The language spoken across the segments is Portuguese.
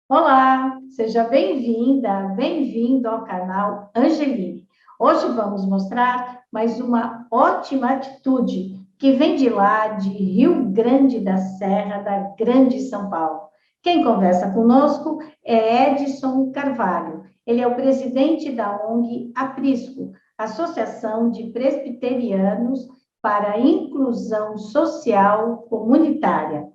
Olá, seja bem-vinda, bem-vindo ao canal Angeline. Hoje vamos mostrar mais uma ótima atitude que vem de lá, de Rio Grande da Serra, da Grande São Paulo. Quem conversa conosco é Edson Carvalho. Ele é o presidente da ONG Aprisco, Associação de Presbiterianos para a Inclusão Social Comunitária.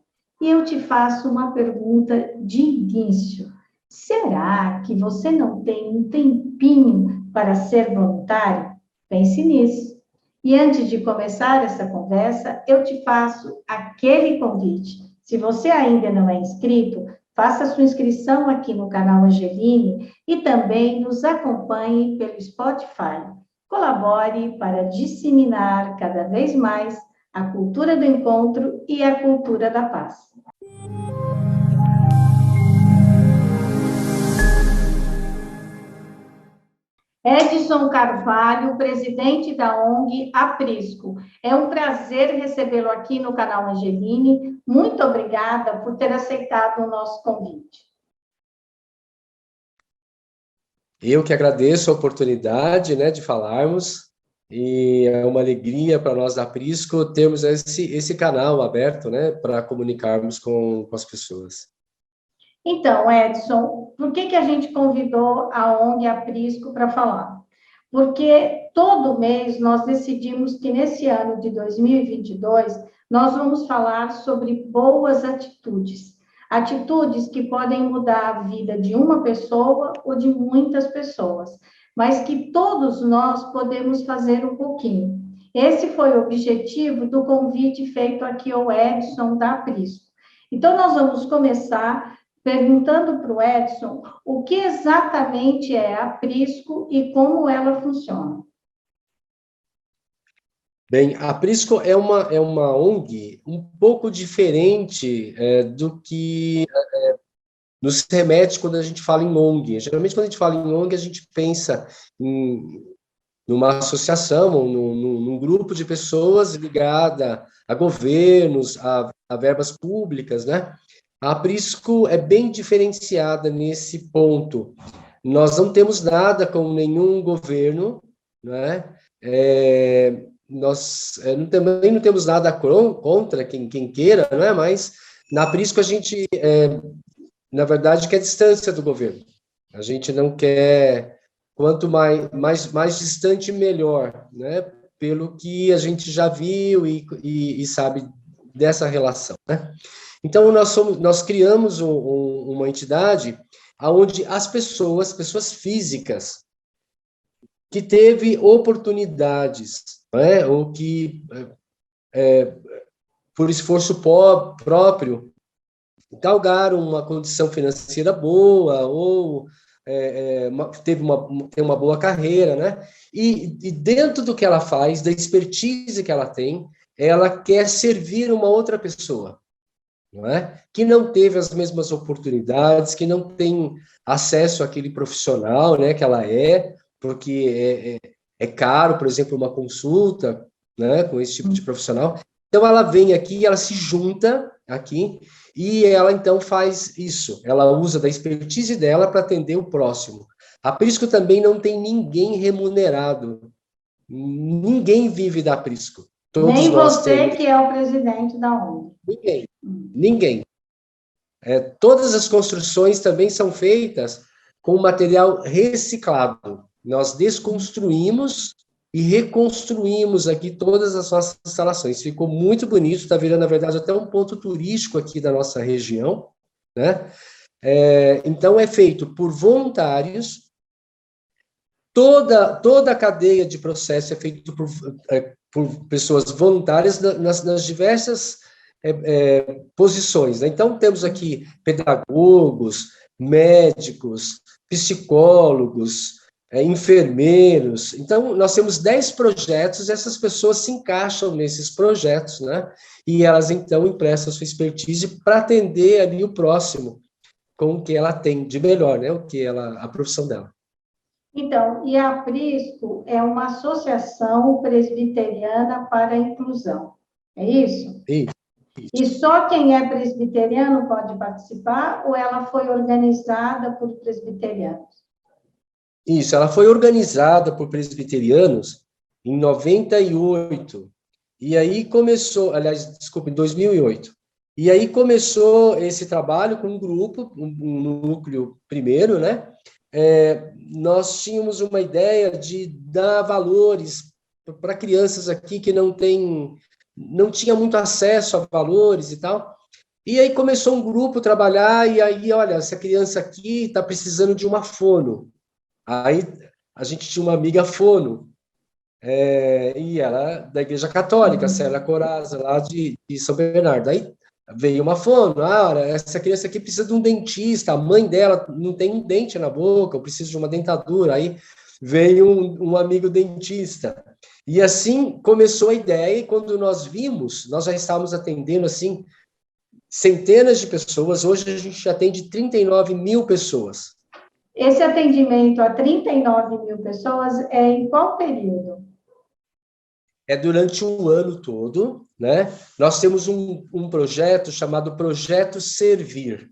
E eu te faço uma pergunta de início. Será que você não tem um tempinho para ser voluntário? Pense nisso. E antes de começar essa conversa, eu te faço aquele convite. Se você ainda não é inscrito, faça sua inscrição aqui no canal Angeline e também nos acompanhe pelo Spotify. Colabore para disseminar cada vez mais a cultura do encontro e a cultura da paz. Edson Carvalho, presidente da ONG Aprisco. É um prazer recebê-lo aqui no canal Angeline. Muito obrigada por ter aceitado o nosso convite. Eu que agradeço a oportunidade, né, de falarmos, e é uma alegria para nós da Prisco termos esse canal aberto, né, para comunicarmos com as pessoas. Então, Edson, por que a gente convidou a ONG Aprisco para falar? Porque todo mês nós decidimos que nesse ano de 2022 nós vamos falar sobre boas atitudes. Atitudes que podem mudar a vida de uma pessoa ou de muitas pessoas, mas que todos nós podemos fazer um pouquinho. Esse foi o objetivo do convite feito aqui ao Edson da Aprisco. Então, nós vamos começar perguntando para o Edson o que exatamente é a Prisco e como ela funciona. Bem, a Prisco é uma ONG um pouco diferente do que nos remete quando a gente fala em ONG. Geralmente, quando a gente fala em ONG, a gente pensa numa associação, ou num grupo de pessoas ligada a governos, a verbas públicas, né? A Prisco é bem diferenciada nesse ponto. Nós não temos nada com nenhum governo, né? Também não temos nada contra quem queira, né? Mas na Prisco a gente, na verdade, quer distância do governo. A gente não quer, quanto mais distante, melhor, né? Pelo que a gente já viu e sabe dessa relação, né? Então, nós criamos uma entidade onde as pessoas físicas, que teve oportunidades, né, ou que, por esforço próprio, galgaram uma condição financeira boa, ou tem uma boa carreira, né? E dentro do que ela faz, da expertise que ela tem, ela quer servir uma outra pessoa, não é? Que não teve as mesmas oportunidades, que não tem acesso àquele profissional, né, que ela porque é caro, por exemplo, uma consulta, né, com esse tipo de profissional. Então, ela vem aqui, ela se junta aqui, e ela, então, faz isso. Ela usa da expertise dela para atender o próximo. A Prisco também não tem ninguém remunerado. Ninguém vive da Prisco. Todos Nem nós você temos. que é o presidente da ONG. Ninguém. Ninguém. Todas as construções também são feitas com material reciclado. Nós desconstruímos e reconstruímos aqui todas as nossas instalações. Ficou muito bonito, está virando, na verdade, até um ponto turístico aqui da nossa região, né? Então, é feito por voluntários, toda a cadeia de processo é feita por pessoas voluntárias nas diversas posições, né? Então, temos aqui pedagogos, médicos, psicólogos, enfermeiros. Então, nós temos 10 projetos, e essas pessoas se encaixam nesses projetos, né? E elas, então, emprestam sua expertise para atender ali o próximo com o que ela tem de melhor, né? A profissão dela. Então, e a Prisco é uma associação presbiteriana para a inclusão, é isso? E só quem é presbiteriano pode participar, ou ela foi organizada por presbiterianos? Isso, ela foi organizada por presbiterianos em 98. E aí começou, aliás, desculpa, em 2008. E aí começou esse trabalho com um grupo, um núcleo primeiro, né? Nós tínhamos uma ideia de dar valores para crianças aqui que não tinha muito acesso a valores e tal. E aí começou um grupo a trabalhar, e aí, olha, essa criança aqui está precisando de uma fono. Aí a gente tinha uma amiga fono, e ela da Igreja Católica, Célia Coraza, lá de São Bernardo. Aí veio uma fono, olha, essa criança aqui precisa de um dentista, a mãe dela não tem um dente na boca, eu preciso de uma dentadura. Aí veio um amigo dentista. E assim começou a ideia, e quando nós vimos, nós já estávamos atendendo, assim, centenas de pessoas. Hoje a gente atende 39 mil pessoas. Esse atendimento a 39 mil pessoas é em qual período? É durante o ano todo, né? Nós temos um projeto chamado Projeto Servir.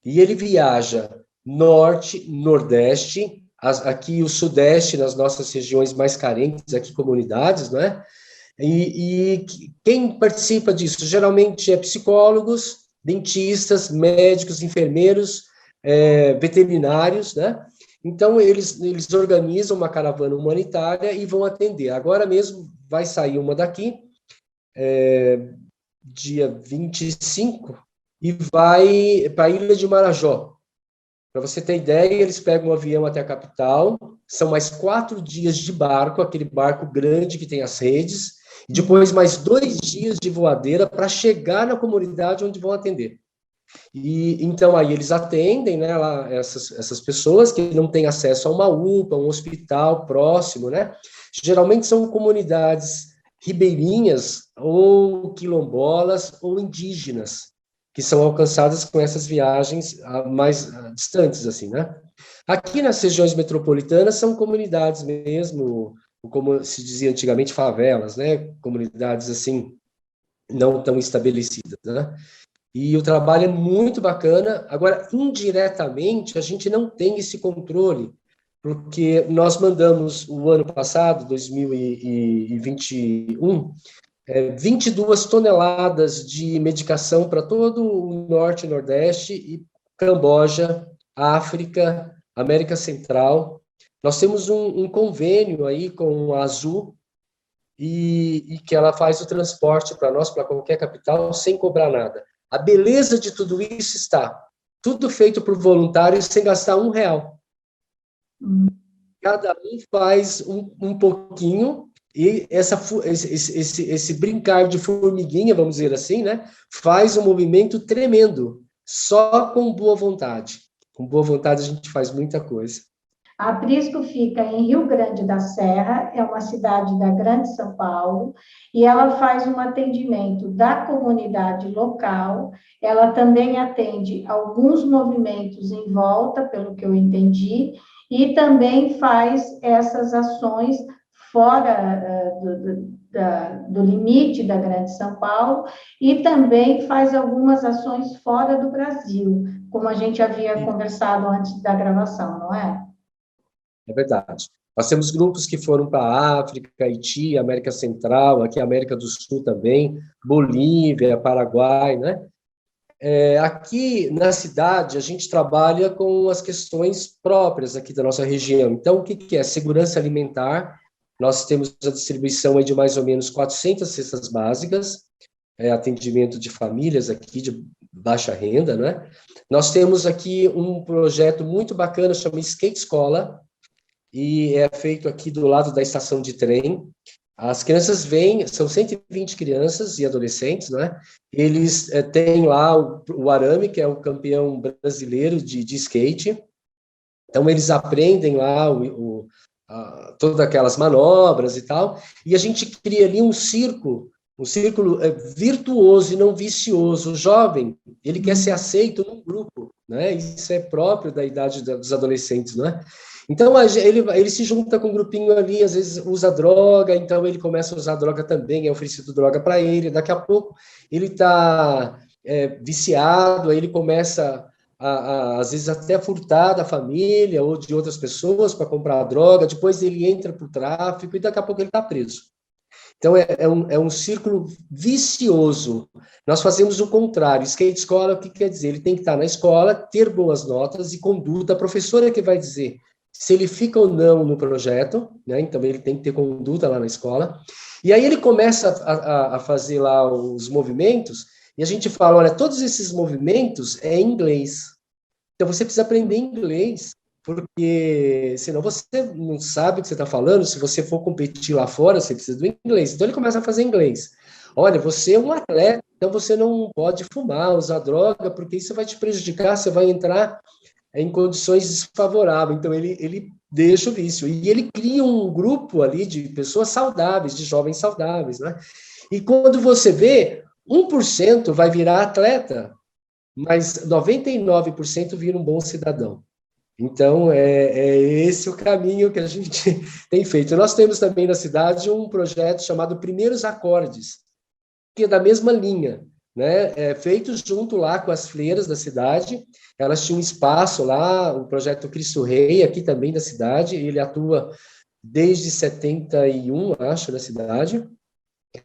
E ele viaja norte, nordeste, aqui o sudeste, nas nossas regiões mais carentes, aqui comunidades, né? E quem participa disso? Geralmente é psicólogos, dentistas, médicos, enfermeiros, veterinários, né? Então, eles organizam uma caravana humanitária e vão atender. Agora mesmo vai sair uma daqui, dia 25, e vai para a Ilha de Marajó. Para você ter ideia, eles pegam um avião até a capital, são mais 4 dias de barco, aquele barco grande que tem as redes, e depois mais 2 dias de voadeira para chegar na comunidade onde vão atender. E então aí eles atendem, né, lá, essas pessoas que não têm acesso a uma UPA, um hospital próximo, né? Geralmente são comunidades ribeirinhas ou quilombolas ou indígenas que são alcançadas com essas viagens mais distantes, assim, né? Aqui nas regiões metropolitanas são comunidades mesmo, como se dizia antigamente, favelas, né? Comunidades assim não tão estabelecidas, né? E o trabalho é muito bacana. Agora, indiretamente, a gente não tem esse controle, porque nós mandamos o ano passado, 2021, 22 toneladas de medicação para todo o Norte e Nordeste, e Camboja, África, América Central. Nós temos um convênio aí com a Azul, e que ela faz o transporte para nós, para qualquer capital, sem cobrar nada. A beleza de tudo isso está tudo feito por voluntários sem gastar R$1. Cada um faz um pouquinho, e esse brincar de formiguinha, vamos dizer assim, né, faz um movimento tremendo, só com boa vontade. Com boa vontade a gente faz muita coisa. A Prisco fica em Rio Grande da Serra, é uma cidade da Grande São Paulo, e ela faz um atendimento da comunidade local. Ela também atende alguns movimentos em volta, pelo que eu entendi, e também faz essas ações fora do limite da Grande São Paulo, e também faz algumas ações fora do Brasil, como a gente havia conversado antes da gravação, não é? É verdade. Nós temos grupos que foram para a África, Haiti, América Central, aqui América do Sul também, Bolívia, Paraguai, né? Aqui na cidade, a gente trabalha com as questões próprias aqui da nossa região. Então, o que é? Segurança alimentar. Nós temos a distribuição aí de mais ou menos 400 cestas básicas, atendimento de famílias aqui de baixa renda, né? Nós temos aqui um projeto muito bacana, chama Skate Escola, e é feito aqui do lado da estação de trem. As crianças vêm, são 120 crianças e adolescentes, né? Eles têm lá o Arame, que é o campeão brasileiro de skate. Então, eles aprendem lá todas aquelas manobras e tal, e a gente cria ali um circo um círculo virtuoso e não vicioso. O jovem, ele quer ser aceito num grupo, né? Isso é próprio da idade dos adolescentes, né? Então, ele se junta com um grupinho ali, às vezes usa droga, então ele começa a usar droga também, é oferecido droga para ele, daqui a pouco ele está viciado, aí ele começa às vezes até a furtar da família ou de outras pessoas para comprar droga, depois ele entra para o tráfico e daqui a pouco ele está preso. Então, é um círculo vicioso. Nós fazemos o contrário. Skate escola, o que quer dizer? Ele tem que estar na escola, ter boas notas e conduta. A professora que vai dizer se ele fica ou não no projeto, né? Então, ele tem que ter conduta lá na escola. E aí ele começa a fazer lá os movimentos, e a gente fala, olha, todos esses movimentos é em inglês. Então, você precisa aprender inglês, porque senão você não sabe o que você está falando. Se você for competir lá fora, você precisa do inglês. Então, ele começa a fazer inglês. Olha, você é um atleta, então você não pode fumar, usar droga, porque isso vai te prejudicar, você vai entrar em condições desfavoráveis. Então, ele deixa o vício. E ele cria um grupo ali de pessoas saudáveis, de jovens saudáveis, né? E quando você vê, 1% vai virar atleta, mas 99% vira um bom cidadão. Então, é esse o caminho que a gente tem feito. Nós temos também na cidade um projeto chamado Primeiros Acordes, que é da mesma linha, né? Feito junto lá com as freiras da cidade. Elas tinham um espaço lá, o projeto Cristo Rei, aqui também da cidade, ele atua desde 71, acho, na cidade.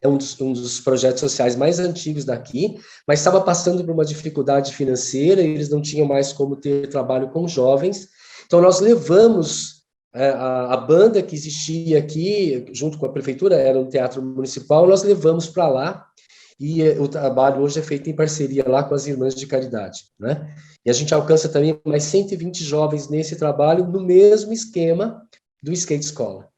É um dos projetos sociais mais antigos daqui, mas estava passando por uma dificuldade financeira, e eles não tinham mais como ter trabalho com jovens. Então, nós levamos a banda que existia aqui, junto com a prefeitura, era um teatro municipal, nós levamos para lá, e o trabalho hoje é feito em parceria lá com as Irmãs de Caridade, né? E a gente alcança também mais 120 jovens nesse trabalho, no mesmo esquema do Skate Escola.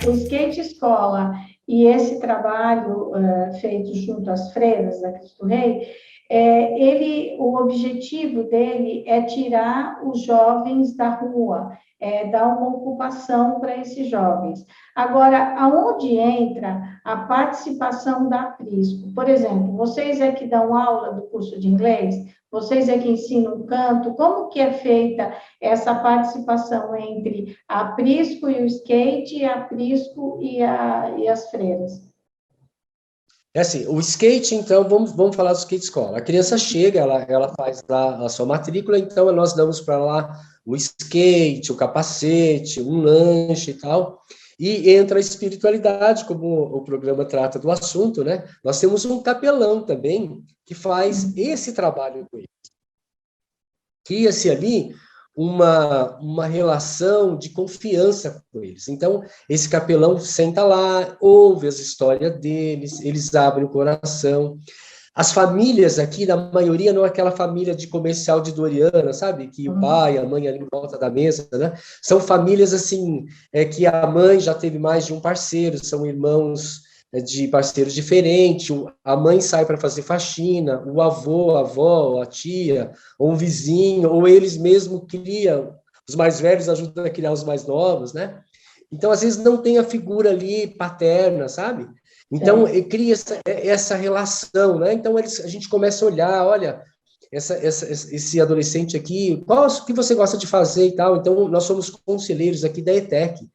O Skate Escola e esse trabalho feito junto às freiras da Cristo Rei, o objetivo dele é tirar os jovens da rua, dar uma ocupação para esses jovens. Agora, aonde entra a participação da Prisco? Por exemplo, vocês é que dão aula do curso de inglês? Vocês é que ensinam canto? Como que é feita essa participação entre a Prisco e o skate, a Prisco e as freiras? É assim, o skate, então, vamos falar do skate escola. A criança chega, ela faz lá a sua matrícula, então nós damos para lá o skate, o capacete, um lanche e tal, e entra a espiritualidade, como o programa trata do assunto, né? Nós temos um capelão também, que faz esse trabalho com eles. Cria-se ali uma relação de confiança com eles. Então, esse capelão senta lá, ouve as histórias deles, eles abrem o coração. As famílias aqui, na maioria, não é aquela família de comercial de Doriana, sabe? Que o pai, a mãe ali em volta da mesa, né? São famílias, assim, que a mãe já teve mais de um parceiro, são irmãos de parceiros diferentes, a mãe sai para fazer faxina, o avô, a avó, a tia, ou um vizinho, ou eles mesmos criam, os mais velhos ajudam a criar os mais novos, né? Então, às vezes, não tem a figura ali paterna, sabe? Então, cria essa relação, né? Então, a gente começa a olhar, olha, esse adolescente aqui, o que você gosta de fazer e tal? Então, nós somos conselheiros aqui da ETEC.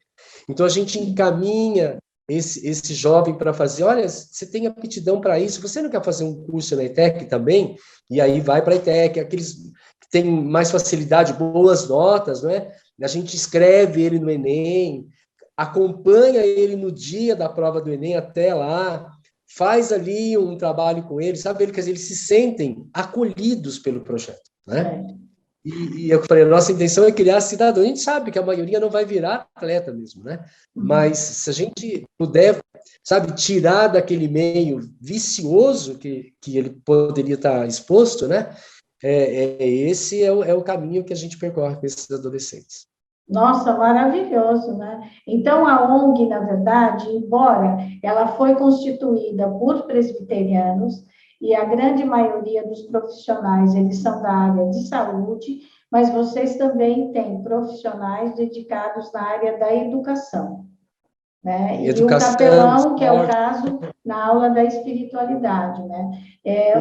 Então, a gente encaminha esse jovem para fazer, olha, você tem aptidão para isso, você não quer fazer um curso na ETEC também? E aí vai para a ETEC, aqueles que têm mais facilidade, boas notas, né? A gente escreve ele no Enem, acompanha ele no dia da prova do Enem até lá, faz ali um trabalho com ele, sabe? Quer dizer, eles se sentem acolhidos pelo projeto, né? E eu falei, a nossa intenção é criar cidadão. A gente sabe que a maioria não vai virar atleta mesmo, né? Mas se a gente puder, sabe, tirar daquele meio vicioso que ele poderia estar exposto, né? Esse é o caminho que a gente percorre com esses adolescentes. Nossa, maravilhoso, né? Então, a ONG, na verdade, embora ela foi constituída por presbiterianos, e a grande maioria dos profissionais, eles são da área de saúde, mas vocês também têm profissionais dedicados na área da educação, né? E o capelão, que é o caso, na aula da espiritualidade, né?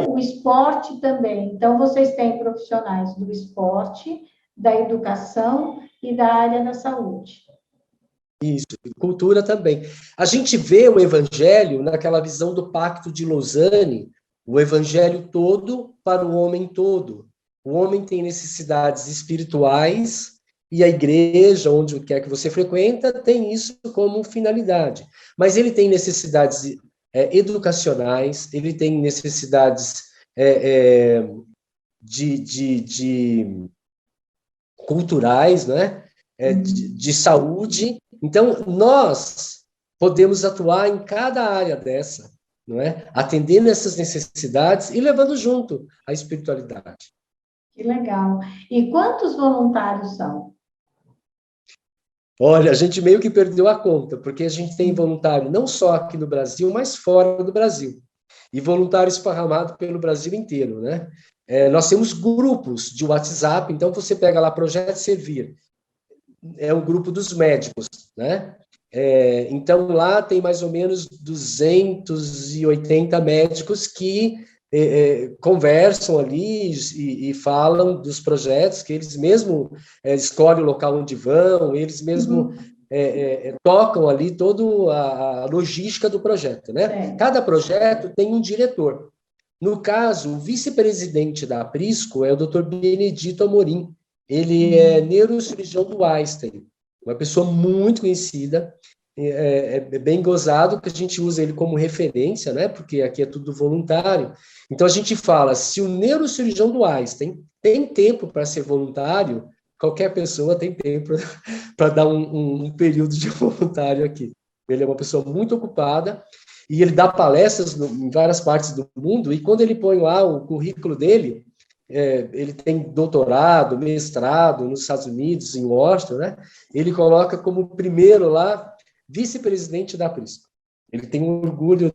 O esporte também. Então, vocês têm profissionais do esporte, da educação e da área da saúde. Isso, cultura também. A gente vê o evangelho naquela visão do Pacto de Lausanne, o evangelho todo para o homem todo. O homem tem necessidades espirituais e a igreja, onde quer que você frequenta, tem isso como finalidade. Mas ele tem necessidades educacionais, ele tem necessidades de culturais, né? De saúde. Então, nós podemos atuar em cada área dessa, não é? Atendendo essas necessidades e levando junto a espiritualidade. Que legal. E quantos voluntários são? Olha, a gente meio que perdeu a conta, porque a gente tem voluntário não só aqui no Brasil, mas fora do Brasil. E voluntário esparramado pelo Brasil inteiro, né? Nós temos grupos de WhatsApp, então você pega lá Projeto Servir, é um grupo dos médicos, né? Então, lá tem mais ou menos 280 médicos que conversam ali e falam dos projetos, que eles mesmo escolhem o local onde vão, eles mesmo tocam ali toda a logística do projeto, né? Cada projeto tem um diretor. No caso, o vice-presidente da Aprisco é o Dr. Benedito Amorim. Ele é neurocirurgião do Einstein, uma pessoa muito conhecida, bem gozado que a gente usa ele como referência, né? Porque aqui é tudo voluntário. Então, a gente fala, se o neurocirurgião do Einstein tem tempo para ser voluntário, qualquer pessoa tem tempo para dar um período de voluntário aqui. Ele é uma pessoa muito ocupada, e ele dá palestras em várias partes do mundo, e quando ele põe lá o currículo dele, ele tem doutorado, mestrado nos Estados Unidos, em Washington, né? Ele coloca como primeiro lá, vice-presidente da Aprisco. Ele tem um orgulho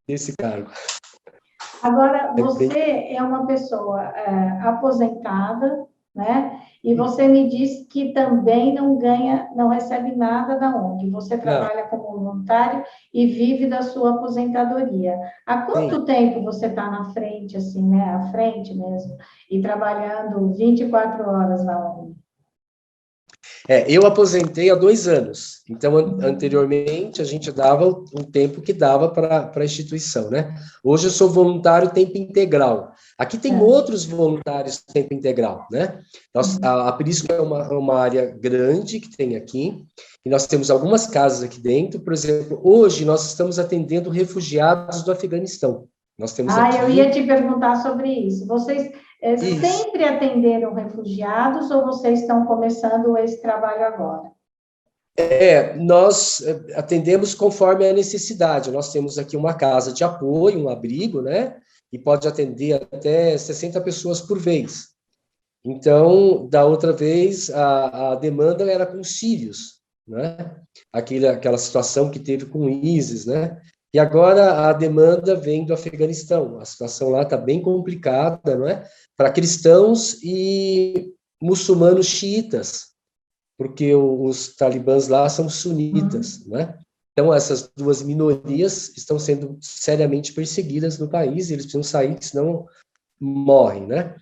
desse cargo. Agora, você é uma pessoa aposentada, né? E você me disse que também não recebe nada da ONG. Você trabalha como voluntário e vive da sua aposentadoria. Há quanto tempo você está na frente, assim, né? À frente mesmo, e trabalhando 24 horas na ONG? Eu aposentei há 2 anos. Então, anteriormente, a gente dava o tempo que dava para a instituição, né? Hoje eu sou voluntário tempo integral. Aqui tem outros voluntários tempo integral, né? A Aprisco é uma área grande que tem aqui, e nós temos algumas casas aqui dentro. Por exemplo, hoje nós estamos atendendo refugiados do Afeganistão. Nós temos aqui... eu ia te perguntar sobre isso. Vocês sempre atenderam refugiados ou vocês estão começando esse trabalho agora? Nós atendemos conforme a necessidade. Nós temos aqui uma casa de apoio, um abrigo, né? E pode atender até 60 pessoas por vez. Então, da outra vez, a demanda era com sírios, né? Aquela situação que teve com o ISIS, né? E agora a demanda vem do Afeganistão. A situação lá está bem complicada, não é? Para cristãos e muçulmanos xiitas, porque os talibãs lá são sunitas, né? Então, essas duas minorias estão sendo seriamente perseguidas no país, e eles precisam sair, senão morrem, né?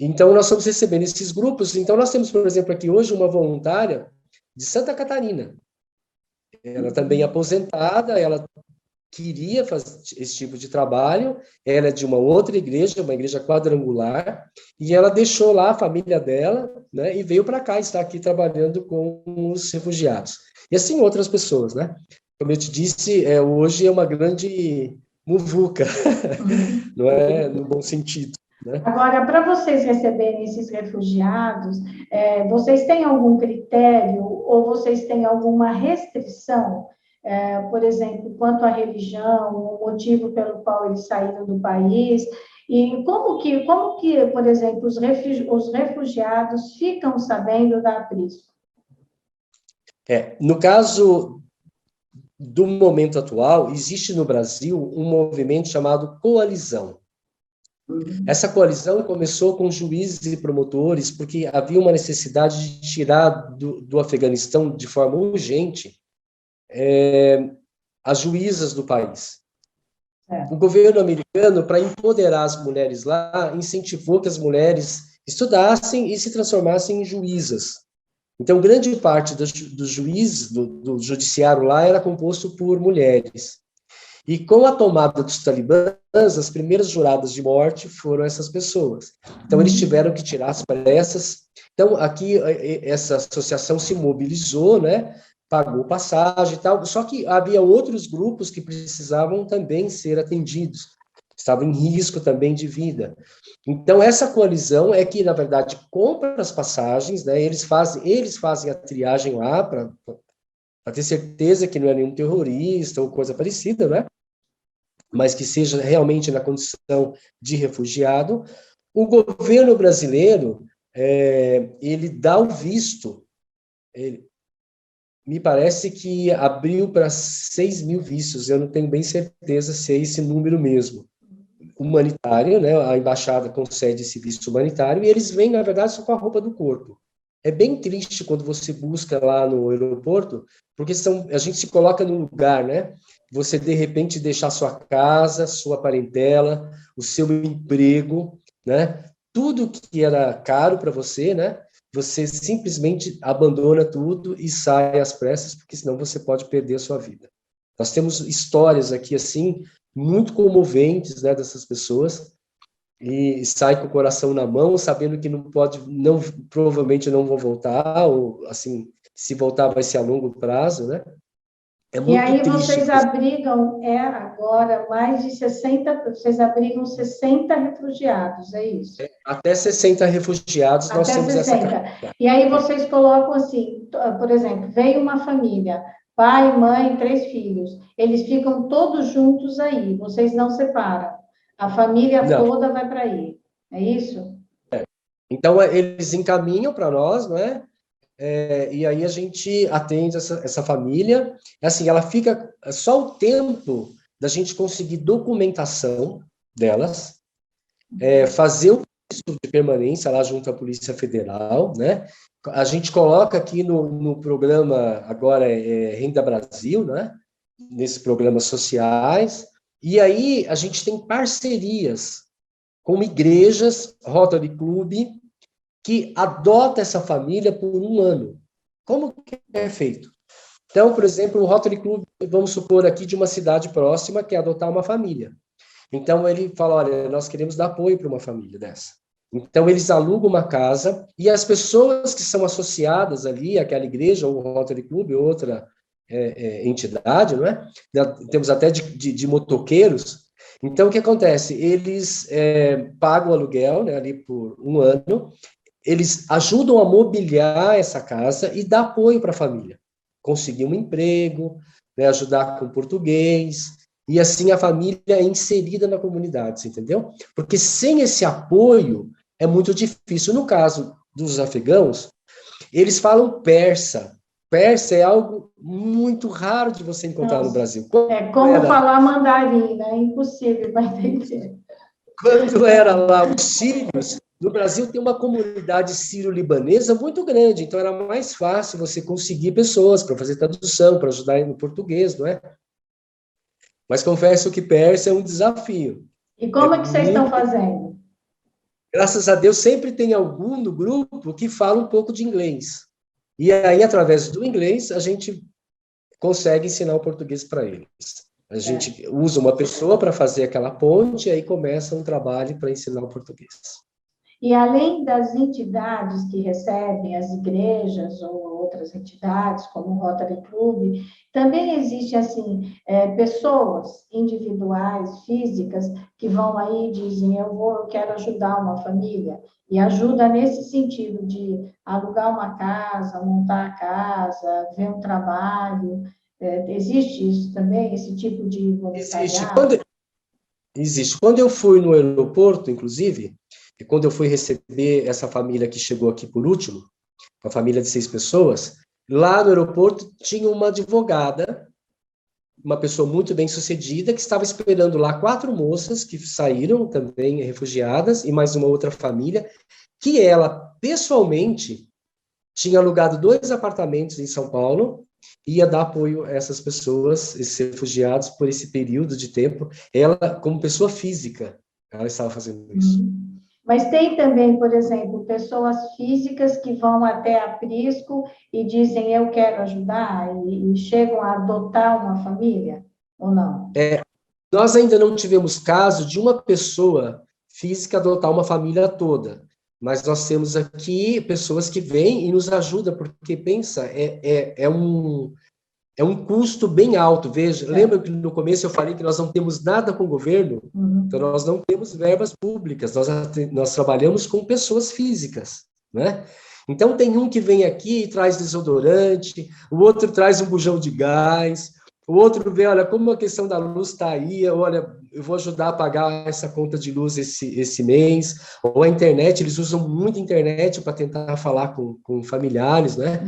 Então, nós estamos recebendo esses grupos. Então, nós temos, por exemplo, aqui hoje uma voluntária de Santa Catarina. Ela também é aposentada, ela queria fazer esse tipo de trabalho, ela é de uma outra igreja, uma igreja quadrangular, e ela deixou lá a família dela, né, e veio para cá, está aqui trabalhando com os refugiados. E assim outras pessoas, né? Como eu te disse, hoje é uma grande muvuca, não é no bom sentido, né? Agora, para vocês receberem esses refugiados, vocês têm algum critério ou vocês têm alguma restrição? Por exemplo, quanto à religião, o motivo pelo qual eles saíram do país, e como que, por exemplo, os refugiados ficam sabendo da Aprisco? No caso do momento atual, existe no Brasil um movimento chamado coalizão. Essa coalizão começou com juízes e promotores, porque havia uma necessidade de tirar do Afeganistão, de forma urgente, as juízas do país. O governo americano, para empoderar as mulheres lá, incentivou que as mulheres estudassem e se transformassem em juízas. Então, grande parte dos juízes, do judiciário lá, era composto por mulheres. E com a tomada dos talibãs, as primeiras juradas de morte foram essas pessoas. Então, eles tiveram que tirar as pressas. Então, aqui, essa associação se mobilizou, né? Pagou passagem e tal, só que havia outros grupos que precisavam também ser atendidos, estavam em risco também de vida. Então, essa coalizão é que, na verdade, compra as passagens, né? Eles fazem a triagem lá para ter certeza que não é nenhum terrorista ou coisa parecida, né? Mas que seja realmente na condição de refugiado. O governo brasileiro, ele dá o visto, me parece que abriu para 6 mil vistos, eu não tenho bem certeza se é esse número mesmo. Humanitário, né? A embaixada concede esse visto humanitário e eles vêm, na verdade, só com a roupa do corpo. É bem triste quando você busca lá no aeroporto, porque a gente se coloca no lugar, né? Você, de repente, deixar sua casa, sua parentela, o seu emprego, né? Tudo que era caro para você, né? Você simplesmente abandona tudo e sai às pressas, porque senão você pode perder a sua vida. Nós temos histórias aqui, assim, muito comoventes, né, dessas pessoas, e sai com o coração na mão, sabendo que provavelmente não vão voltar, ou, assim, se voltar vai ser a longo prazo, né? É E muito aí triste. vocês abrigam, agora, mais de 60, vocês abrigam 60 refugiados, é isso? Até 60 refugiados nós Até temos essa 60. capacidade. E aí vocês colocam assim, por exemplo, veio uma família, pai, mãe, 3 filhos, eles ficam todos juntos aí, vocês não separam. A família Não. toda vai para aí, é isso? Então, eles encaminham para nós, não é? E aí a gente atende essa família. Assim, ela fica só o tempo da gente conseguir documentação delas, fazer o visto de permanência lá junto à Polícia Federal, né? A gente coloca aqui no programa, agora Renda Brasil, né? Nesses programas sociais, e aí a gente tem parcerias com igrejas, Rotary Club, que adota essa família por um ano. Como que é feito? Então, por exemplo, o Rotary Club, vamos supor aqui de uma cidade próxima, quer adotar uma família. Então, ele fala, olha, nós queremos dar apoio para uma família dessa. Então, eles alugam uma casa e as pessoas que são associadas ali, àquela igreja, ou Rotary Club, ou outra entidade, não é? Temos até de motoqueiros. Então, o que acontece? Eles pagam o aluguel, né, ali por um ano, eles ajudam a mobiliar essa casa e dar apoio para a família. Conseguir um emprego, né, ajudar com português, e assim a família é inserida na comunidade, você entendeu? Porque sem esse apoio é muito difícil. No caso dos afegãos, eles falam persa. Persa é algo muito raro de você encontrar no Brasil. É como falar mandarim, né? É impossível para entender. Quando era lá os sírios, no Brasil tem uma comunidade sírio-libanesa muito grande, então era mais fácil você conseguir pessoas para fazer tradução, para ajudar no português, não é? Mas confesso que persa é um desafio. E como é que vocês estão fazendo? graças a Deus, sempre tem algum no grupo que fala um pouco de inglês. E aí, através do inglês, a gente consegue ensinar o português para eles. A gente usa uma pessoa para fazer aquela ponte, e aí começa um trabalho para ensinar o português. E além das entidades que recebem, as igrejas ou outras entidades, como o Rotary Club, também existem, assim, pessoas individuais, físicas, que vão aí e dizem, eu quero ajudar uma família, e ajuda nesse sentido de alugar uma casa, montar a casa, ver um trabalho. Existe isso também, esse tipo de Existe. voluntariado? Existe. Quando eu fui no aeroporto, inclusive, e quando eu fui receber essa família que chegou aqui por último, uma família de 6 pessoas, lá no aeroporto tinha uma advogada, uma pessoa muito bem sucedida, que estava esperando lá 4 moças que saíram também refugiadas, e mais uma outra família, que ela, pessoalmente, tinha alugado 2 apartamentos em São Paulo, e ia dar apoio a essas pessoas, esses refugiados, por esse período de tempo. Ela, como pessoa física, ela estava fazendo isso. Mas tem também, por exemplo, pessoas físicas que vão até aprisco e dizem eu quero ajudar e chegam a adotar uma família, ou não? Nós ainda não tivemos caso de uma pessoa física adotar uma família toda, mas nós temos aqui pessoas que vêm e nos ajudam, porque pensa, é um custo bem alto. Veja, lembra que no começo eu falei que nós não temos nada com o governo? Então, nós não temos verbas públicas, nós trabalhamos com pessoas físicas, né? Então, tem um que vem aqui e traz desodorante, o outro traz um bujão de gás, o outro vê, olha, como a questão da luz está aí, olha, eu vou ajudar a pagar essa conta de luz esse mês, ou a internet, eles usam muito a internet para tentar falar com familiares, né?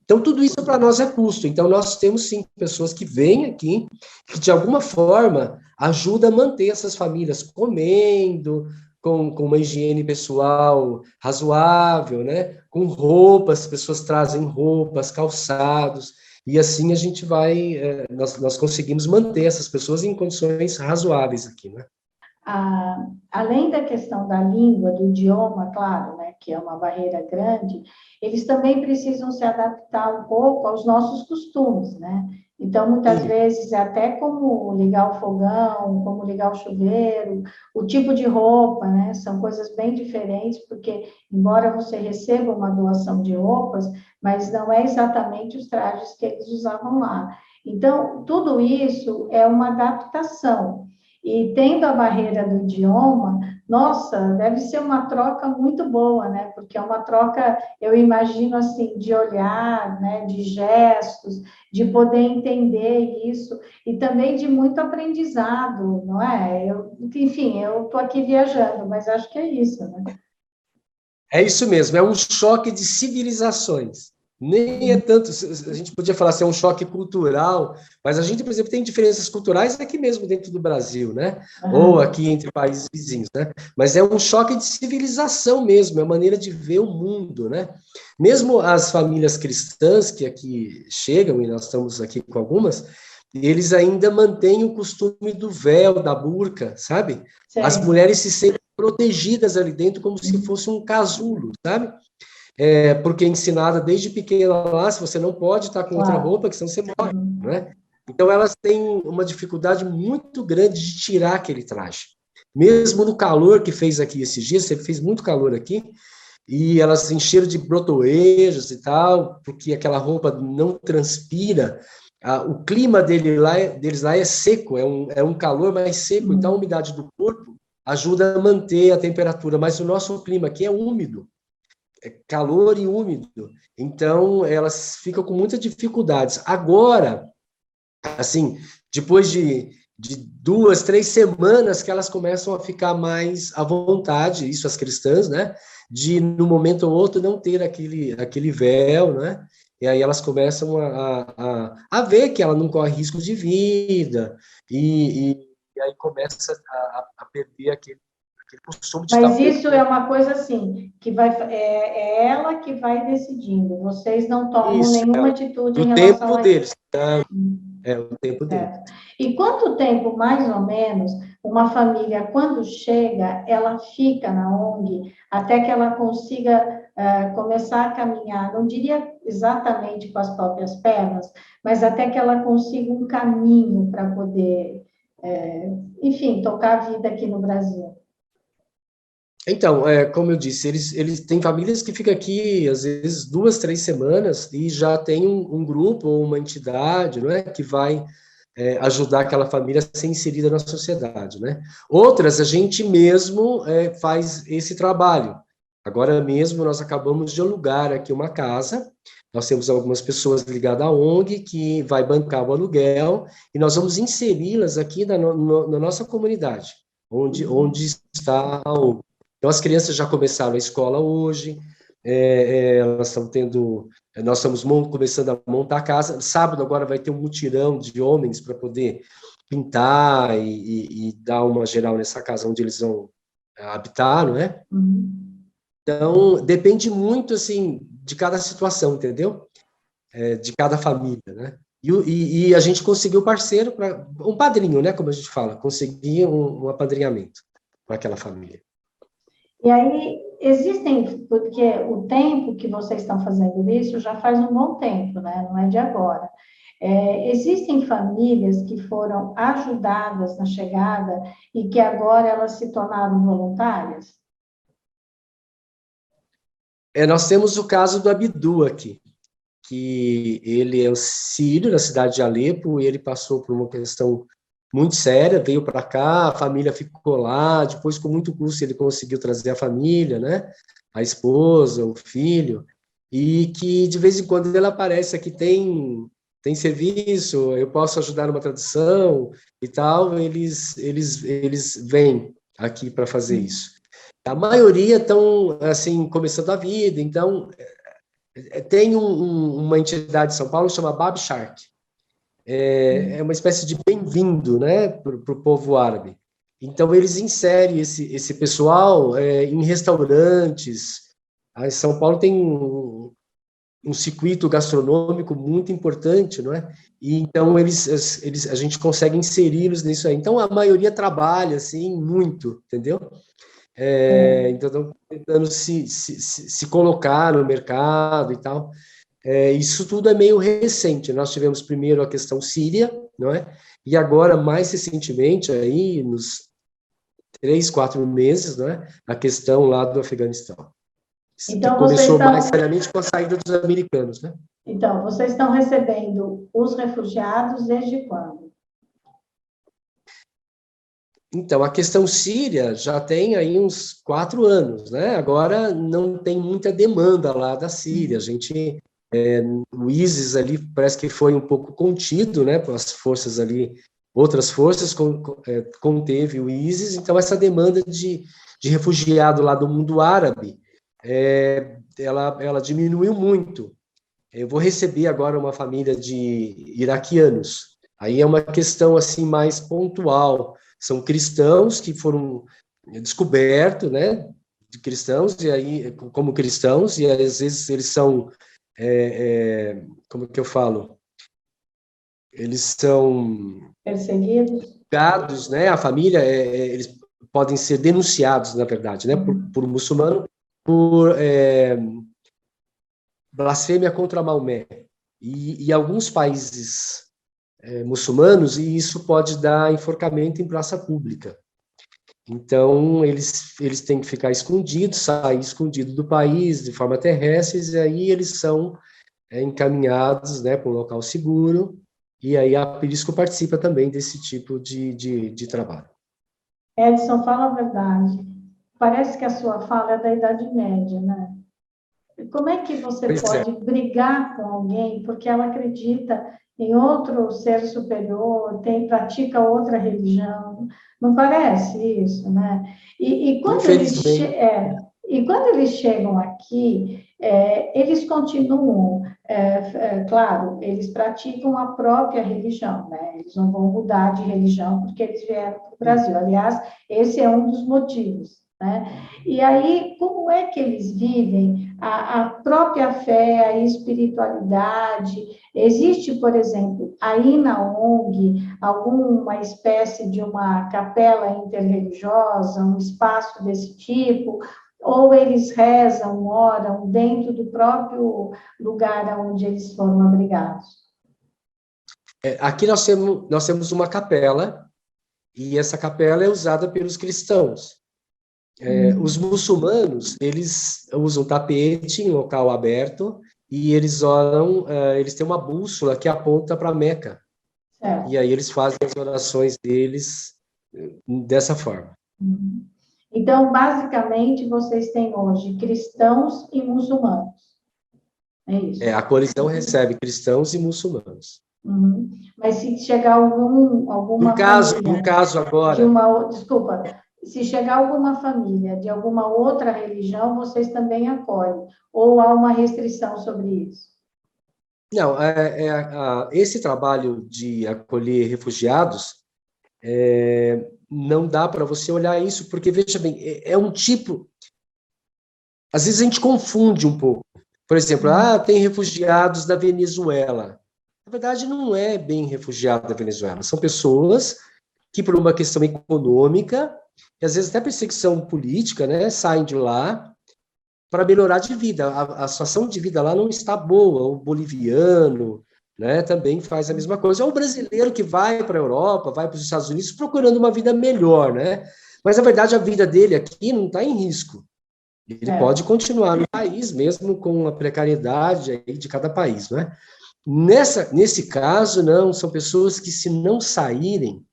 Então, tudo isso para nós é custo. Então, nós temos, sim, pessoas que vêm aqui, que de alguma forma ajudam a manter essas famílias comendo, com uma higiene pessoal razoável, né? Com roupas, pessoas trazem roupas, calçados, e assim a gente vai, nós conseguimos manter essas pessoas em condições razoáveis aqui, né? Além da questão da língua, do idioma, claro, né, que é uma barreira grande, eles também precisam se adaptar um pouco aos nossos costumes, né? Então, muitas Sim. vezes, até como ligar o fogão, como ligar o chuveiro, o tipo de roupa, né? São coisas bem diferentes, porque, embora você receba uma doação de roupas, mas não é exatamente os trajes que eles usavam lá. Então, tudo isso é uma adaptação. E tendo a barreira do idioma, nossa, deve ser uma troca muito boa, né? Porque é uma troca, eu imagino assim, de olhar, né? De gestos, de poder entender isso, e também de muito aprendizado, não é? Enfim, eu estou aqui viajando, mas acho que é isso, né? É isso mesmo, é um choque de civilizações. Nem é tanto, a gente podia falar assim, é um choque cultural, mas a gente, por exemplo, tem diferenças culturais aqui mesmo dentro do Brasil, né? Ou aqui entre países vizinhos, né? Mas é um choque de civilização mesmo, é a maneira de ver o mundo, né? Mesmo as famílias cristãs que aqui chegam, e nós estamos aqui com algumas, eles ainda mantêm o costume do véu, da burca, sabe? As mulheres se sentem protegidas ali dentro como se fosse um casulo, sabe? Porque é ensinada desde pequena lá, se você não pode estar com outra roupa, que senão você morre, né? Então, elas têm uma dificuldade muito grande de tirar aquele traje. Mesmo no calor que fez aqui esses dias, fez muito calor aqui, e elas encheram de brotoejos e tal, porque aquela roupa não transpira. O clima deles lá é seco, é um calor mais seco, então a umidade do corpo ajuda a manter a temperatura, mas o nosso clima aqui é úmido, é calor e úmido, então elas ficam com muitas dificuldades. Agora, assim, depois de 2, 3 semanas que elas começam a ficar mais à vontade, isso as cristãs, né? De, no momento ou outro, não ter aquele véu, né? E aí elas começam a ver que ela não corre risco de vida, e aí começa a perder aquele costume de estar Mas isso é perto. uma coisa assim, que é ela que vai decidindo. Vocês não tomam Isso, nenhuma atitude em do relação tempo a deles. isso. É o tempo dele. Certo. E quanto tempo, mais ou menos, uma família, quando chega, ela fica na ONG até que ela consiga começar a caminhar, não diria exatamente com as próprias pernas, mas até que ela consiga um caminho para poder, enfim, tocar a vida aqui no Brasil? Então, como eu disse, eles têm famílias que ficam aqui, às vezes, 2, 3 semanas, e já tem um grupo ou uma entidade, não é, que vai ajudar aquela família a ser inserida na sociedade, né? Outras, a gente mesmo faz esse trabalho. Agora mesmo, nós acabamos de alugar aqui uma casa, nós temos algumas pessoas ligadas à ONG que vai bancar o aluguel, e nós vamos inseri-las aqui na nossa comunidade, onde está a ONG. Então, as crianças já começaram a escola hoje, elas estão tendo, nós estamos começando a montar a casa. Sábado agora vai ter um mutirão de homens para poder pintar e dar uma geral nessa casa onde eles vão habitar, não é? Uhum. Então, depende muito, assim, de cada situação, entendeu? De cada família, né? E a gente conseguiu parceiro, um padrinho, né, como a gente fala, conseguir um apadrinhamento para aquela família. E aí, existem, porque o tempo que vocês estão fazendo isso já faz um bom tempo, né? Não é de agora. Existem famílias que foram ajudadas na chegada e que agora elas se tornaram voluntárias? Nós temos o caso do Abdu aqui, que ele é o sírio, da cidade de Alepo, e ele passou por uma questão muito séria, veio para cá, a família ficou lá, depois com muito custo ele conseguiu trazer a família, né, a esposa, o filho, e que de vez em quando ele aparece aqui, tem serviço, eu posso ajudar numa tradução e tal, eles vêm aqui para fazer isso. A maioria estão, assim, começando a vida, então, tem uma entidade de São Paulo, chama Babi Shark, é uma espécie de bem-vindo, né, para o povo árabe. Então, eles inserem esse pessoal em restaurantes. Em São Paulo tem um circuito gastronômico muito importante, não é? E então a gente consegue inseri-los nisso aí. Então, a maioria trabalha, assim, muito, entendeu? Então, estão tentando se colocar no mercado e tal. Isso tudo é meio recente. Nós tivemos primeiro a questão síria, não é? E agora, mais recentemente, aí, nos 3, 4 meses, não é? A questão lá do Afeganistão. Que Então, começou mais seriamente com a saída dos americanos, né? Então, vocês estão recebendo os refugiados desde quando? Então, a questão síria já tem aí uns 4 anos, né? Agora não tem muita demanda lá da Síria. A gente, o ISIS ali parece que foi um pouco contido, né? As forças ali, outras forças conteve o ISIS. Então, essa demanda de refugiado lá do mundo árabe, ela diminuiu muito. Eu vou receber agora uma família de iraquianos. Aí é uma questão assim mais pontual. São cristãos que foram descobertos, né, de cristãos e aí como cristãos e às vezes eles são como que eu falo? Eles são Perseguidos? gados, né? A família eles podem ser denunciados, na verdade, né, por um muçulmano por blasfêmia contra Maomé. E alguns países muçulmanos, e isso pode dar enforcamento em praça pública. Então, eles têm que ficar escondidos, sair escondido do país de forma terrestre, e aí eles são encaminhados, né, para um local seguro, e aí a Perisco participa também desse tipo de trabalho. Edson, fala a verdade. Parece que a sua fala é da Idade Média, né? Como é que você pode brigar com alguém porque ela acredita em outro ser superior, pratica outra religião? Não parece isso, né? E quando eles chegam aqui, eles continuam, claro, eles praticam a própria religião, né? Eles não vão mudar de religião porque eles vieram para o Brasil. Aliás, esse é um dos motivos. né? E aí, como é que eles vivem a própria fé, a espiritualidade? Existe, por exemplo, aí na ONG, alguma espécie de uma capela interreligiosa, um espaço desse tipo? Ou eles rezam, oram dentro do próprio lugar onde eles foram abrigados? Aqui nós temos uma capela, e essa capela é usada pelos cristãos. Os muçulmanos, eles usam tapete em local aberto, e eles oram, eles têm uma bússola que aponta para Meca. E Certo. aí eles fazem as orações deles dessa forma. Então, basicamente, vocês têm hoje cristãos e muçulmanos. É isso. A coalizão recebe cristãos e muçulmanos. Uhum. Mas se chegar No alguma caso, no família caso de agora, uma, desculpa, se chegar alguma família de alguma outra religião, vocês também acolhem, ou há uma restrição sobre isso? não, esse trabalho de acolher refugiados, não dá para você olhar isso, porque, veja bem, é um tipo. Às vezes a gente confunde um pouco. Por exemplo, tem refugiados da Venezuela. Na verdade, não é bem refugiado da Venezuela. São pessoas que, por uma questão econômica, e às vezes até perseguição política, né, saem de lá para melhorar de vida. A situação de vida lá não está boa. O boliviano, né, também faz a mesma coisa. É o brasileiro que vai para a Europa, vai para os Estados Unidos procurando uma vida melhor, né? Mas, na verdade, a vida dele aqui não está em risco. Ele pode continuar no país, mesmo com a precariedade aí de cada país, não é? Nesse caso, não, são pessoas que, se não saírem,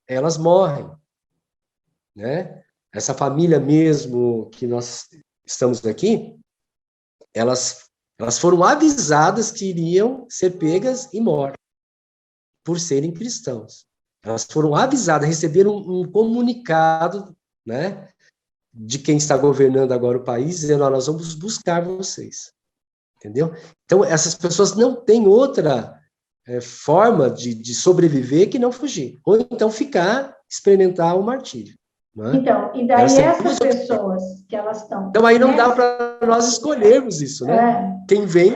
elas morrem, né? Essa família mesmo que nós estamos aqui, elas foram avisadas que iriam ser pegas e mortas por serem cristãos. Elas foram avisadas, receberam um comunicado, né, de quem está governando agora o país, dizendo: nós vamos buscar vocês. Entendeu? Então, essas pessoas não têm outra forma de sobreviver que não fugir. Ou então ficar, experimentar o martírio. Não é? Então, e Elas daí têm essas duas opções. pessoas que elas estão Então, aí não dá nessa. para nós escolhermos isso, né? É, Quem vem.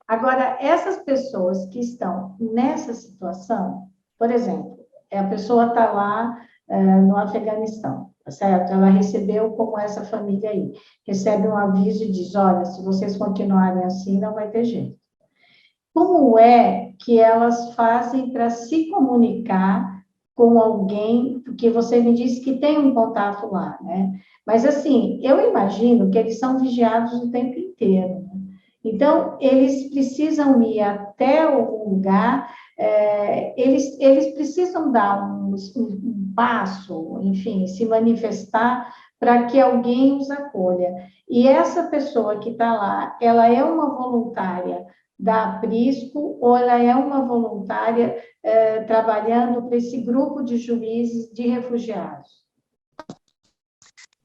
agora, essas pessoas que estão nessa situação, por exemplo, a pessoa está lá no Afeganistão, tá certo? Ela recebeu, como essa família aí, recebe um aviso e diz: olha, se vocês continuarem assim, não vai ter jeito. Como é que elas fazem para se comunicar com alguém? Porque você me disse que tem um contato lá, né? Mas, assim, eu imagino que eles são vigiados o tempo inteiro. Então, eles precisam ir até algum lugar, eles precisam dar um passo, enfim, se manifestar para que alguém os acolha. E essa pessoa que está lá, ela é uma voluntária da Aprisco ou ela é uma voluntária trabalhando para esse grupo de juízes de refugiados?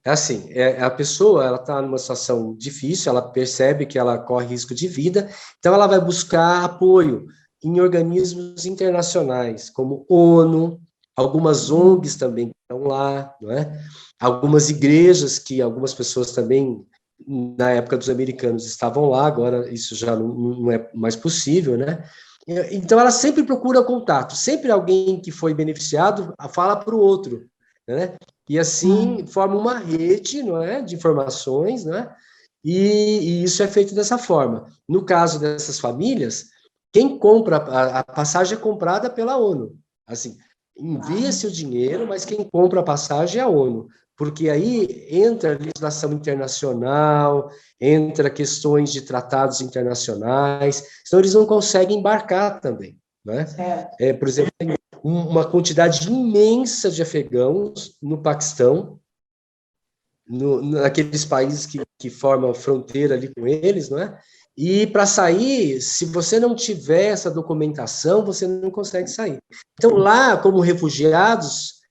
É assim, a pessoa, ela está numa situação difícil, ela percebe que ela corre risco de vida, então ela vai buscar apoio em organismos internacionais, como ONU, algumas ONGs também que estão lá, não é? Algumas igrejas que algumas pessoas também, na época dos americanos, estavam lá, agora isso já não é mais possível, né? Então ela sempre procura contato, sempre alguém que foi beneficiado fala para o outro, né? E assim forma uma rede, não é, de informações, né? E isso é feito dessa forma. No caso dessas famílias, quem compra a passagem é comprada pela ONU. Assim, envia-se o dinheiro, mas quem compra a passagem é a ONU, porque aí entra a legislação internacional, entra questões de tratados internacionais, então eles não conseguem embarcar também, né? Certo. Por exemplo, uma quantidade imensa de afegãos no Paquistão, naqueles países que formam fronteira ali com eles, não é? E para sair, se você não tiver essa documentação, você não consegue sair. Então, lá, como refugiados,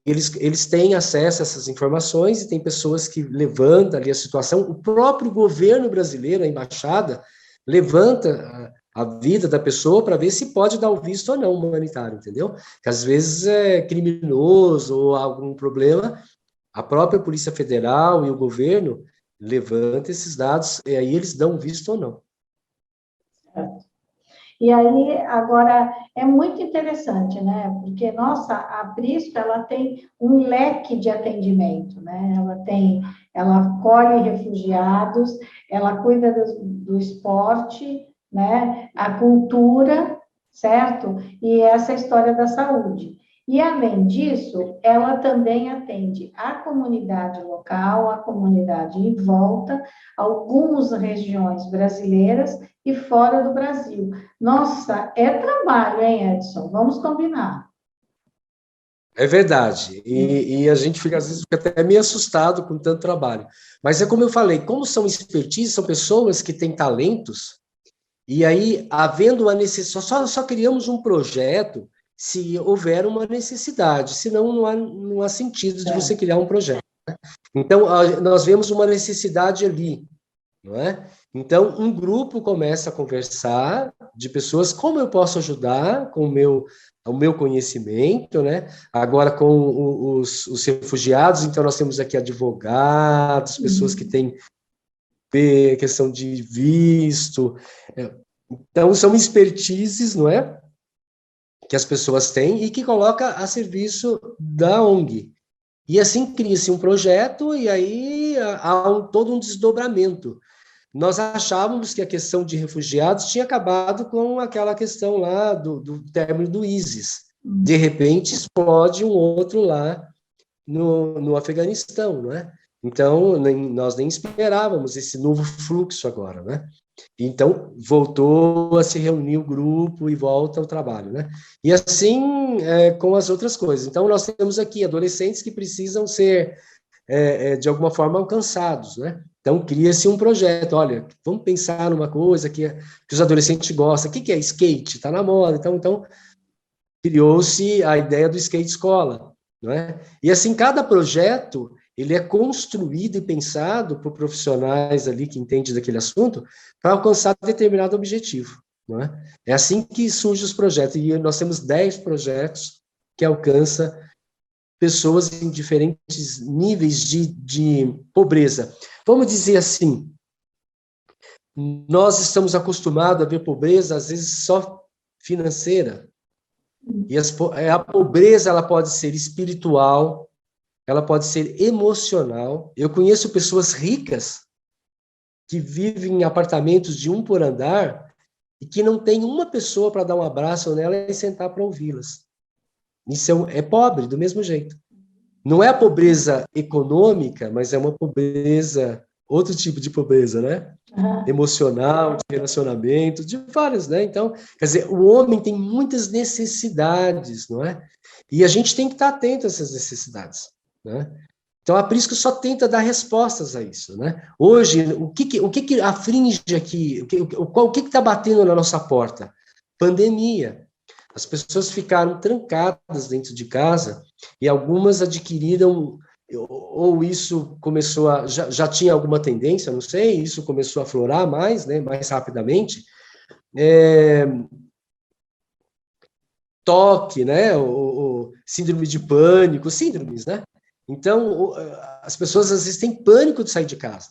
eles têm acesso a essas informações e tem pessoas que levantam ali a situação. O próprio governo brasileiro, a embaixada, levanta a vida da pessoa para ver se pode dar o visto ou não humanitário, entendeu? Que às vezes é criminoso ou algum problema, A própria Polícia Federal e o governo levantam esses dados, e aí eles dão visto ou não. E aí, agora, é muito interessante, né? Porque, nossa, a Prisco, ela tem um leque de atendimento, né? Ela acolhe refugiados, ela cuida do esporte, né? A cultura, certo? E essa história da saúde. E, além disso, ela também atende a comunidade local, a comunidade em volta, algumas regiões brasileiras e fora do Brasil. Nossa, é trabalho, hein, Edson? Vamos combinar. É verdade. E a gente fica, às vezes, fica até meio assustado com tanto trabalho. Mas é como eu falei, como são expertise, são pessoas que têm talentos, e aí, havendo uma necessidade, só criamos um projeto se houver uma necessidade, senão não há sentido de você criar um projeto. Então, nós vemos uma necessidade ali, não é? Então, um grupo começa a conversar de pessoas, como eu posso ajudar com o meu conhecimento, né? Agora, com os refugiados, então nós temos aqui advogados, pessoas que têm questão de visto. Então, são expertises, não é? Que as pessoas têm e que coloca a serviço da ONG. E assim cria-se um projeto e aí há todo um desdobramento. Nós achávamos que a questão de refugiados tinha acabado com aquela questão lá do término do ISIS. De repente, explode um outro lá no Afeganistão, não é? Então, nós nem esperávamos esse novo fluxo agora, né? Então, voltou a se reunir o grupo e volta ao trabalho, né? E assim com as outras coisas. Então, nós temos aqui adolescentes que precisam ser, de alguma forma, alcançados, né? Então, cria-se um projeto. Olha, vamos pensar numa coisa que os adolescentes gostam. O que é skate? Está na moda. Então criou-se a ideia do skate escola, não é? E assim, cada projeto ele é construído e pensado por profissionais ali que entendem daquele assunto para alcançar determinado objetivo, não é? É assim que surgem os projetos, e nós temos 10 projetos que alcançam pessoas em diferentes níveis de pobreza. Vamos dizer assim, nós estamos acostumados a ver pobreza, às vezes, só financeira, e a pobreza ela pode ser espiritual, ela pode ser emocional. Eu conheço pessoas ricas que vivem em apartamentos de um por andar e que não tem uma pessoa para dar um abraço nela e sentar para ouvi-las. Isso é pobre, do mesmo jeito. Não é a pobreza econômica, mas é uma pobreza, outro tipo de pobreza, né? Emocional, de relacionamento, de várias, né? Então, quer dizer, o homem tem muitas necessidades, não é? E a gente tem que estar atento a essas necessidades, né? Então, a Prisco só tenta dar respostas a isso, né? Hoje, o que aflige aqui? O que está batendo na nossa porta? Pandemia. As pessoas ficaram trancadas dentro de casa e algumas adquiriram, ou isso começou a, já tinha alguma tendência, não sei, isso começou a aflorar mais, né, mais rapidamente, toque, né, o síndrome de pânico, síndromes, né? Então, as pessoas às vezes têm pânico de sair de casa.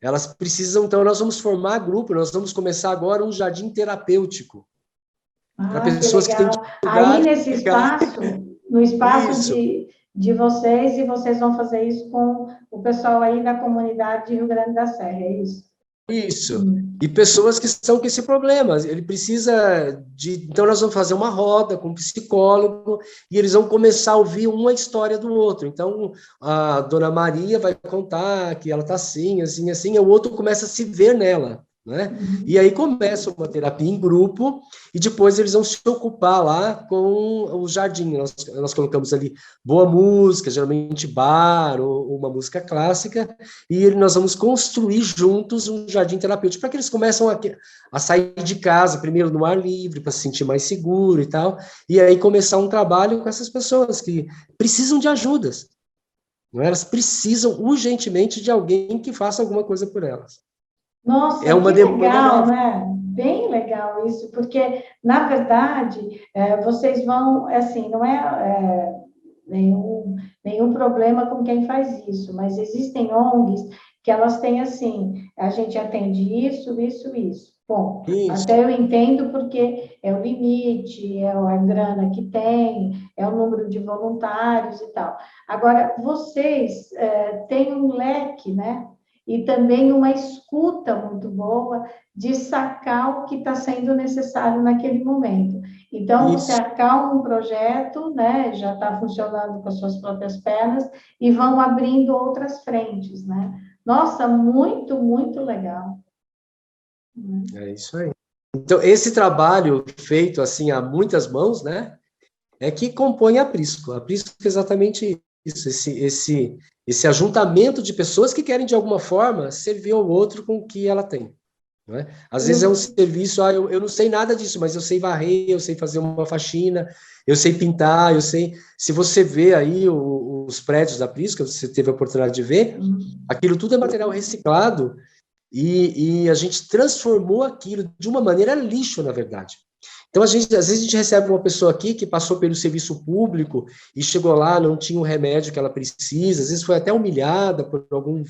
Elas precisam, então, nós vamos formar grupo, nós vamos começar agora um jardim terapêutico, para pessoas que têm Aí, dificuldade nesse de ficar. espaço, no espaço Isso. de vocês, e vocês vão fazer isso com o pessoal aí da comunidade de Rio Grande da Serra, é isso? Isso. E pessoas que estão com esse problema. Ele precisa de. Então, nós vamos fazer uma roda com um psicólogo e eles vão começar a ouvir uma história do outro. Então, a dona Maria vai contar que ela está assim, assim, assim, e o outro começa a se ver nela, né? E aí começa uma terapia em grupo e depois eles vão se ocupar lá com o jardim. Nós colocamos ali boa música, geralmente bar ou uma música clássica, e nós vamos construir juntos um jardim terapêutico para que eles começam a sair de casa, primeiro no ar livre, para se sentir mais seguro e tal, e aí começar um trabalho com essas pessoas que precisam de ajudas. Não é? Elas precisam urgentemente de alguém que faça alguma coisa por elas. Nossa, É uma que demanda legal, nova. né? Bem legal isso, porque, na verdade, vocês vão, assim, não é nenhum problema com quem faz isso, mas existem ONGs que elas têm assim, a gente atende isso, isso, isso. Bom, Isso, até eu entendo porque é o limite, é a grana que tem, é o número de voluntários e tal. Agora, vocês têm um leque, né? E também uma escuta muito boa de sacar o que está sendo necessário naquele momento. Então, você isso. acalma um projeto, né? Já está funcionando com as suas próprias pernas e vão abrindo outras frentes, né? Nossa, muito, muito legal. É isso aí. Então, esse trabalho feito assim a muitas mãos, né, é que compõe a Prisco. A Prisco é exatamente isso, esse ajuntamento de pessoas que querem, de alguma forma, servir ao outro com o que ela tem. Não é? Às vezes é um serviço, eu não sei nada disso, mas eu sei varrer, eu sei fazer uma faxina, eu sei pintar, eu sei... Se você vê aí os prédios da Prisco, você teve a oportunidade de ver, aquilo tudo é material reciclado, e a gente transformou aquilo de uma maneira lixo, na verdade. Então, às vezes a gente recebe uma pessoa aqui que passou pelo serviço público e chegou lá, não tinha o remédio que ela precisa, às vezes foi até humilhada por algum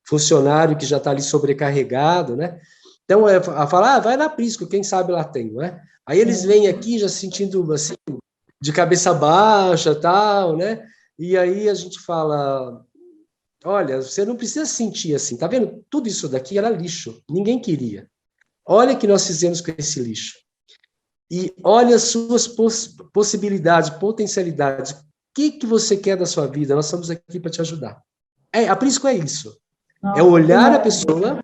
funcionário que já está ali sobrecarregado, né? Então, a falar, vai na Prisco, quem sabe lá tem, não é? Aí eles vêm aqui já se sentindo, assim, de cabeça baixa, tal, né? E aí a gente fala, olha, você não precisa sentir assim, tá vendo? Tudo isso daqui era lixo, ninguém queria. Olha o que nós fizemos com esse lixo. E olha as suas possibilidades, potencialidades. O que você quer da sua vida? Nós estamos aqui para te ajudar. A Prisco é isso. É Nossa, que olhar a maravilha. pessoa,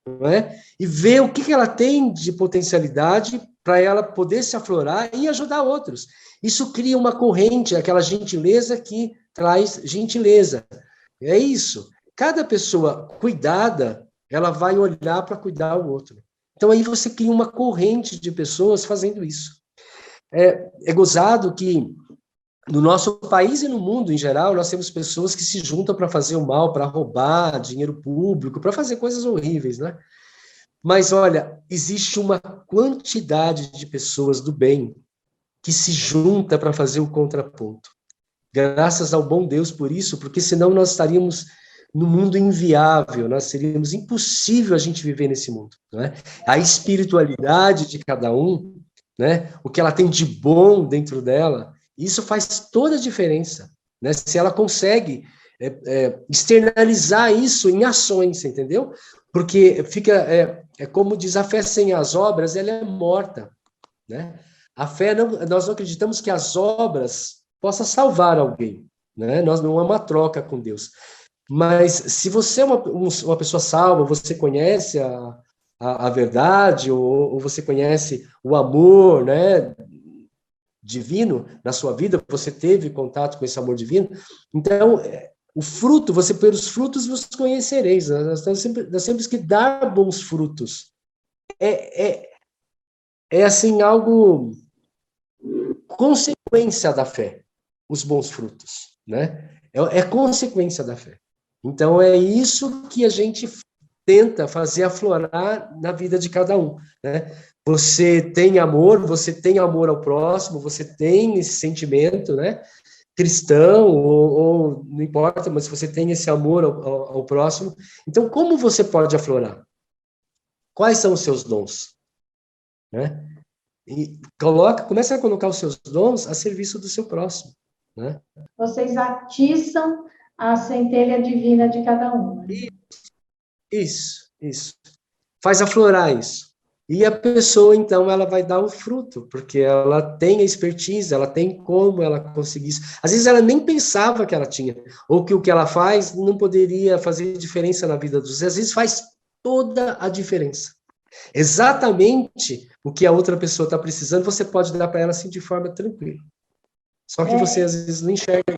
não é? E ver o que ela tem de potencialidade para ela poder se aflorar e ajudar outros. Isso cria uma corrente, aquela gentileza que traz gentileza. É isso. Cada pessoa cuidada, ela vai olhar para cuidar o outro. Então aí você cria uma corrente de pessoas fazendo isso. É gozado que no nosso país e no mundo em geral, nós temos pessoas que se juntam para fazer o mal, para roubar dinheiro público, para fazer coisas horríveis, né? Mas olha, existe uma quantidade de pessoas do bem que se junta para fazer o contraponto. Graças ao bom Deus por isso, porque senão nós estaríamos no mundo inviável, nós seríamos impossível a gente viver nesse mundo, não é? A espiritualidade de cada um, né? O que ela tem de bom dentro dela, isso faz toda a diferença, né? Se ela consegue externalizar isso em ações, entendeu? Porque fica, como diz, a fé sem as obras, ela é morta, né? A fé, nós não acreditamos que as obras possam salvar alguém, né? Nós não é uma troca com Deus. Mas se você é uma pessoa salva, você conhece a verdade, ou você conhece o amor, né, divino na sua vida, você teve contato com esse amor divino, então, o fruto, você pelos frutos vos conhecereis, né? Nós temos que dar bons frutos. É assim, algo consequência da fé, os bons frutos, né? É consequência da fé. Então, é isso que a gente tenta fazer aflorar na vida de cada um, né? Você tem amor ao próximo, você tem esse sentimento, né? Cristão, ou não importa, mas você tem esse amor ao próximo. Então, como você pode aflorar? Quais são os seus dons? Né? E comece a colocar os seus dons a serviço do seu próximo, né? Vocês atiçam a centelha divina de cada um, né? Isso. Faz aflorar isso. E a pessoa, então, ela vai dar o fruto, porque ela tem a expertise, ela tem como ela conseguir isso. Às vezes ela nem pensava que ela tinha, ou que o que ela faz não poderia fazer diferença na vida dos outros. Às vezes faz toda a diferença. Exatamente o que a outra pessoa está precisando, você pode dar para ela assim de forma tranquila. Só que você às vezes não enxerga.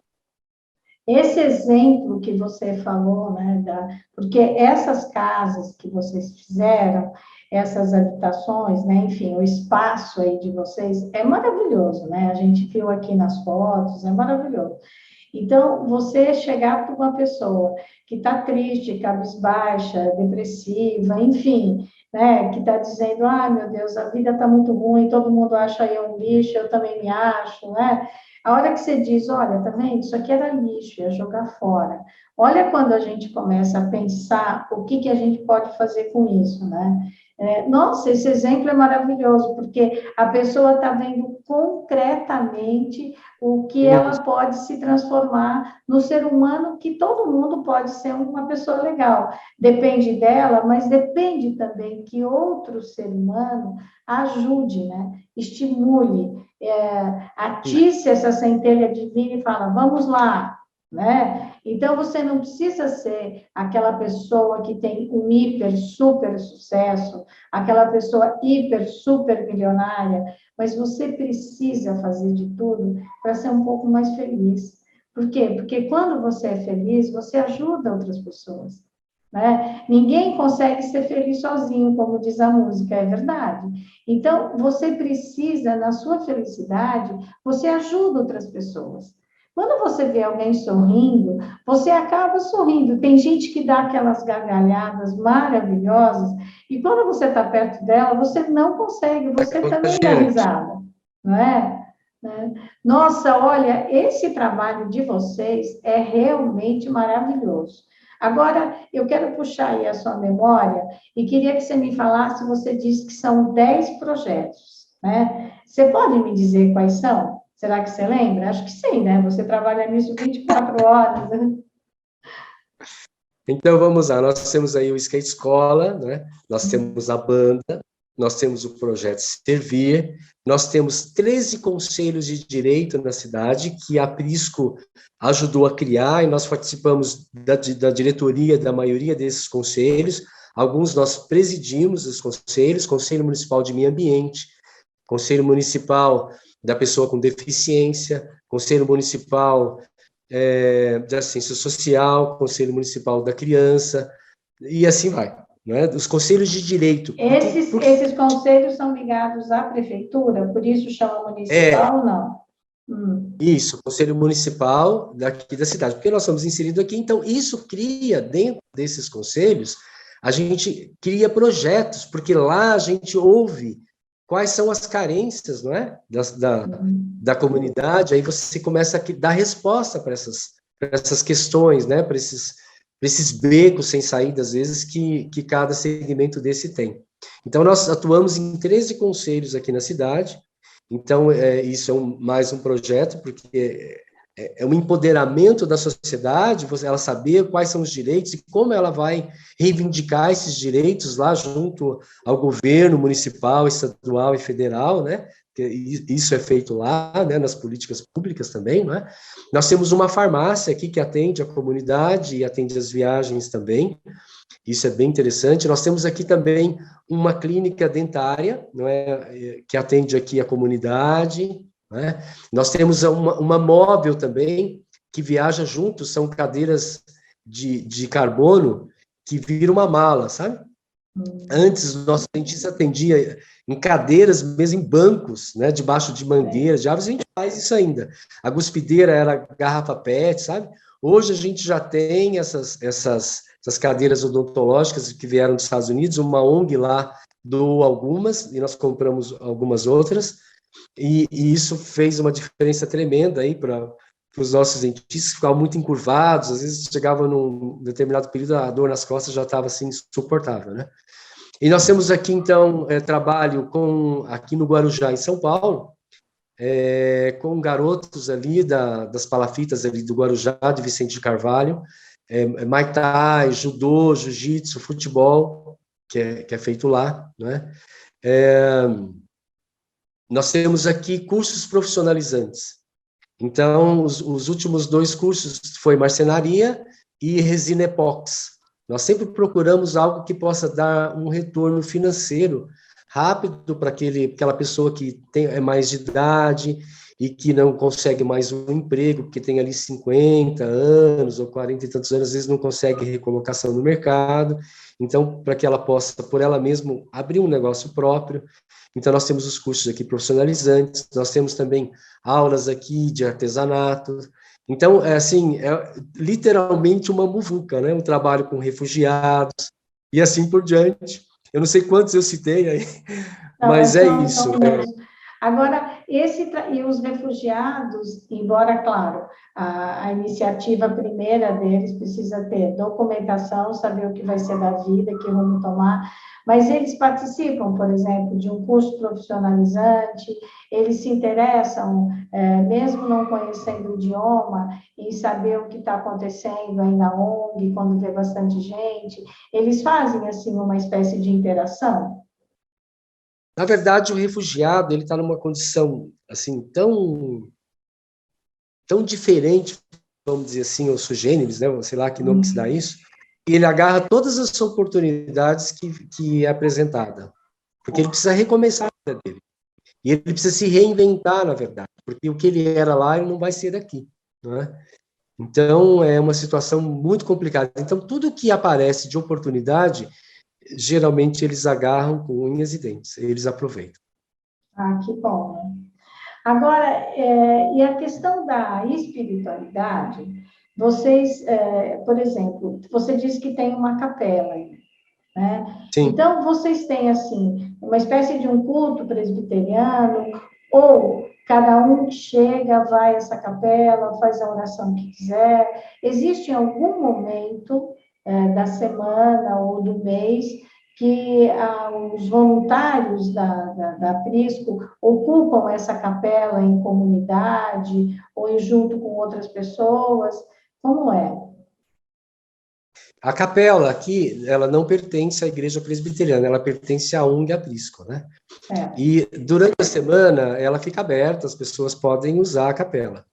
Esse exemplo que você falou, né, porque essas casas que vocês fizeram, essas habitações, né, enfim, o espaço aí de vocês é maravilhoso, né? A gente viu aqui nas fotos, é maravilhoso. Então, você chegar para uma pessoa que está triste, cabisbaixa, depressiva, enfim, né, que está dizendo, ai, meu Deus, a vida está muito ruim, todo mundo acha eu um lixo, eu também me acho, né? A hora que você diz, olha, tá vendo? Isso aqui era lixo, ia jogar fora. Olha quando a gente começa a pensar o que a gente pode fazer com isso, né? Nossa, esse exemplo é maravilhoso, porque a pessoa está vendo concretamente o que ela Isso. pode se transformar no ser humano, que todo mundo pode ser uma pessoa legal. Depende dela, mas depende também que outro ser humano ajude, né? Estimule, atice essa centelha divina e fala, vamos lá, né? Então, você não precisa ser aquela pessoa que tem um hiper, super sucesso, aquela pessoa hiper, super milionária, mas você precisa fazer de tudo para ser um pouco mais feliz. Por quê? Porque quando você é feliz, você ajuda outras pessoas. Né? Ninguém consegue ser feliz sozinho, como diz a música, é verdade. Então, você precisa, na sua felicidade, você ajuda outras pessoas. Quando você vê alguém sorrindo, você acaba sorrindo. Tem gente que dá aquelas gargalhadas maravilhosas, e quando você está perto dela, você não consegue, É você também dá contagiante. risada, não é? Né? Nossa, olha, esse trabalho de vocês é realmente maravilhoso. Agora, eu quero puxar aí a sua memória e queria que você me falasse, você disse que são 10 projetos, né? Você pode me dizer quais são? Será que você lembra? Acho que sim, né? Você trabalha nisso 24 horas, né? Então, vamos lá, nós temos aí o Skate Escola, né? Nós temos a banda, nós temos o projeto Servir, nós temos 13 conselhos de direito na cidade, que a Prisco ajudou a criar, e nós participamos da diretoria da maioria desses conselhos, alguns nós presidimos os conselhos, Conselho Municipal de Meio Ambiente, Conselho Municipal da Pessoa com Deficiência, Conselho Municipal de Assistência Social, Conselho Municipal da Criança, e assim vai. Né? Os conselhos de direito. Esses conselhos são ligados à prefeitura, por isso chama É municipal, não? isso, Conselho Municipal daqui da cidade, porque nós somos inseridos aqui, então isso cria, dentro desses conselhos, a gente cria projetos, porque lá a gente ouve quais são as carências, não é? Da comunidade, aí você começa a dar resposta para essas questões, né? Para esses becos sem saída, às vezes, que cada segmento desse tem. Então, nós atuamos em 13 conselhos aqui na cidade, então, isso é mais um projeto, porque é um empoderamento da sociedade, ela saber quais são os direitos e como ela vai reivindicar esses direitos lá junto ao governo municipal, estadual e federal, né? Isso é feito lá, né, nas políticas públicas também, não é? Nós temos uma farmácia aqui que atende a comunidade e atende as viagens também, isso é bem interessante. Nós temos aqui também uma clínica dentária, não é, que atende aqui a comunidade, né? Nós temos uma móvel também, que viaja junto, são cadeiras de carbono que vira uma mala, sabe? Antes, o nosso dentista atendia em cadeiras, mesmo em bancos, né, debaixo de mangueiras, de árvores, a gente faz isso ainda. A guspideira era garrafa PET, sabe? Hoje a gente já tem essas cadeiras odontológicas que vieram dos Estados Unidos, uma ONG lá doou algumas, e nós compramos algumas outras, e isso fez uma diferença tremenda aí para os nossos dentistas, que ficavam muito encurvados, às vezes chegava num determinado período, a dor nas costas já estava assim, insuportável, né? E nós temos aqui, então, trabalho aqui no Guarujá, em São Paulo, com garotos ali das palafitas ali do Guarujá, de Vicente de Carvalho, Muay Thai, judô, jiu-jitsu, futebol, que é feito lá, né? Nós temos aqui cursos profissionalizantes. Então, os últimos 2 cursos foi marcenaria e resina epóxi. Nós sempre procuramos algo que possa dar um retorno financeiro rápido para aquela pessoa que é mais de idade e que não consegue mais um emprego, porque tem ali 50 anos ou 40 e tantos anos, às vezes não consegue recolocação no mercado. Então, para que ela possa, por ela mesma, abrir um negócio próprio. Então, nós temos os cursos aqui profissionalizantes, nós temos também aulas aqui de artesanato. Então, é literalmente uma muvuca, né? Um trabalho com refugiados e assim por diante. Eu não sei quantos eu citei aí, Não, mas é isso. são muitos. Agora, e os refugiados, embora, claro, a iniciativa primeira deles precisa ter documentação, saber o que vai ser da vida, que rumo tomar, mas eles participam, por exemplo, de um curso profissionalizante, eles se interessam, mesmo não conhecendo o idioma, em saber o que está acontecendo aí na ONG, quando vê bastante gente, eles fazem, assim, uma espécie de interação. Na verdade, o refugiado, ele está numa condição, assim, tão diferente, vamos dizer assim, ou sugêneres, né, sei lá que nome que se dá isso, e ele agarra todas as oportunidades que é apresentada, porque ele precisa recomeçar a vida dele, e ele precisa se reinventar, na verdade, porque o que ele era lá, ele não vai ser daqui, não é? Então, é uma situação muito complicada. Então, tudo que aparece de oportunidade, geralmente eles agarram com unhas e dentes, eles aproveitam. Ah, que bom, né? Agora, e a questão da espiritualidade, vocês, por exemplo, você disse que tem uma capela, né? Sim. Então, vocês têm, assim, uma espécie de um culto presbiteriano, ou cada um chega, vai a essa capela, faz a oração que quiser. Existe algum momento, da semana ou do mês que os voluntários da Prisco ocupam essa capela em comunidade ou em junto com outras pessoas? Como é? A capela aqui, ela não pertence à igreja presbiteriana, ela pertence à UNG Aprisco, né? É. E durante a semana, ela fica aberta, as pessoas podem usar a capela,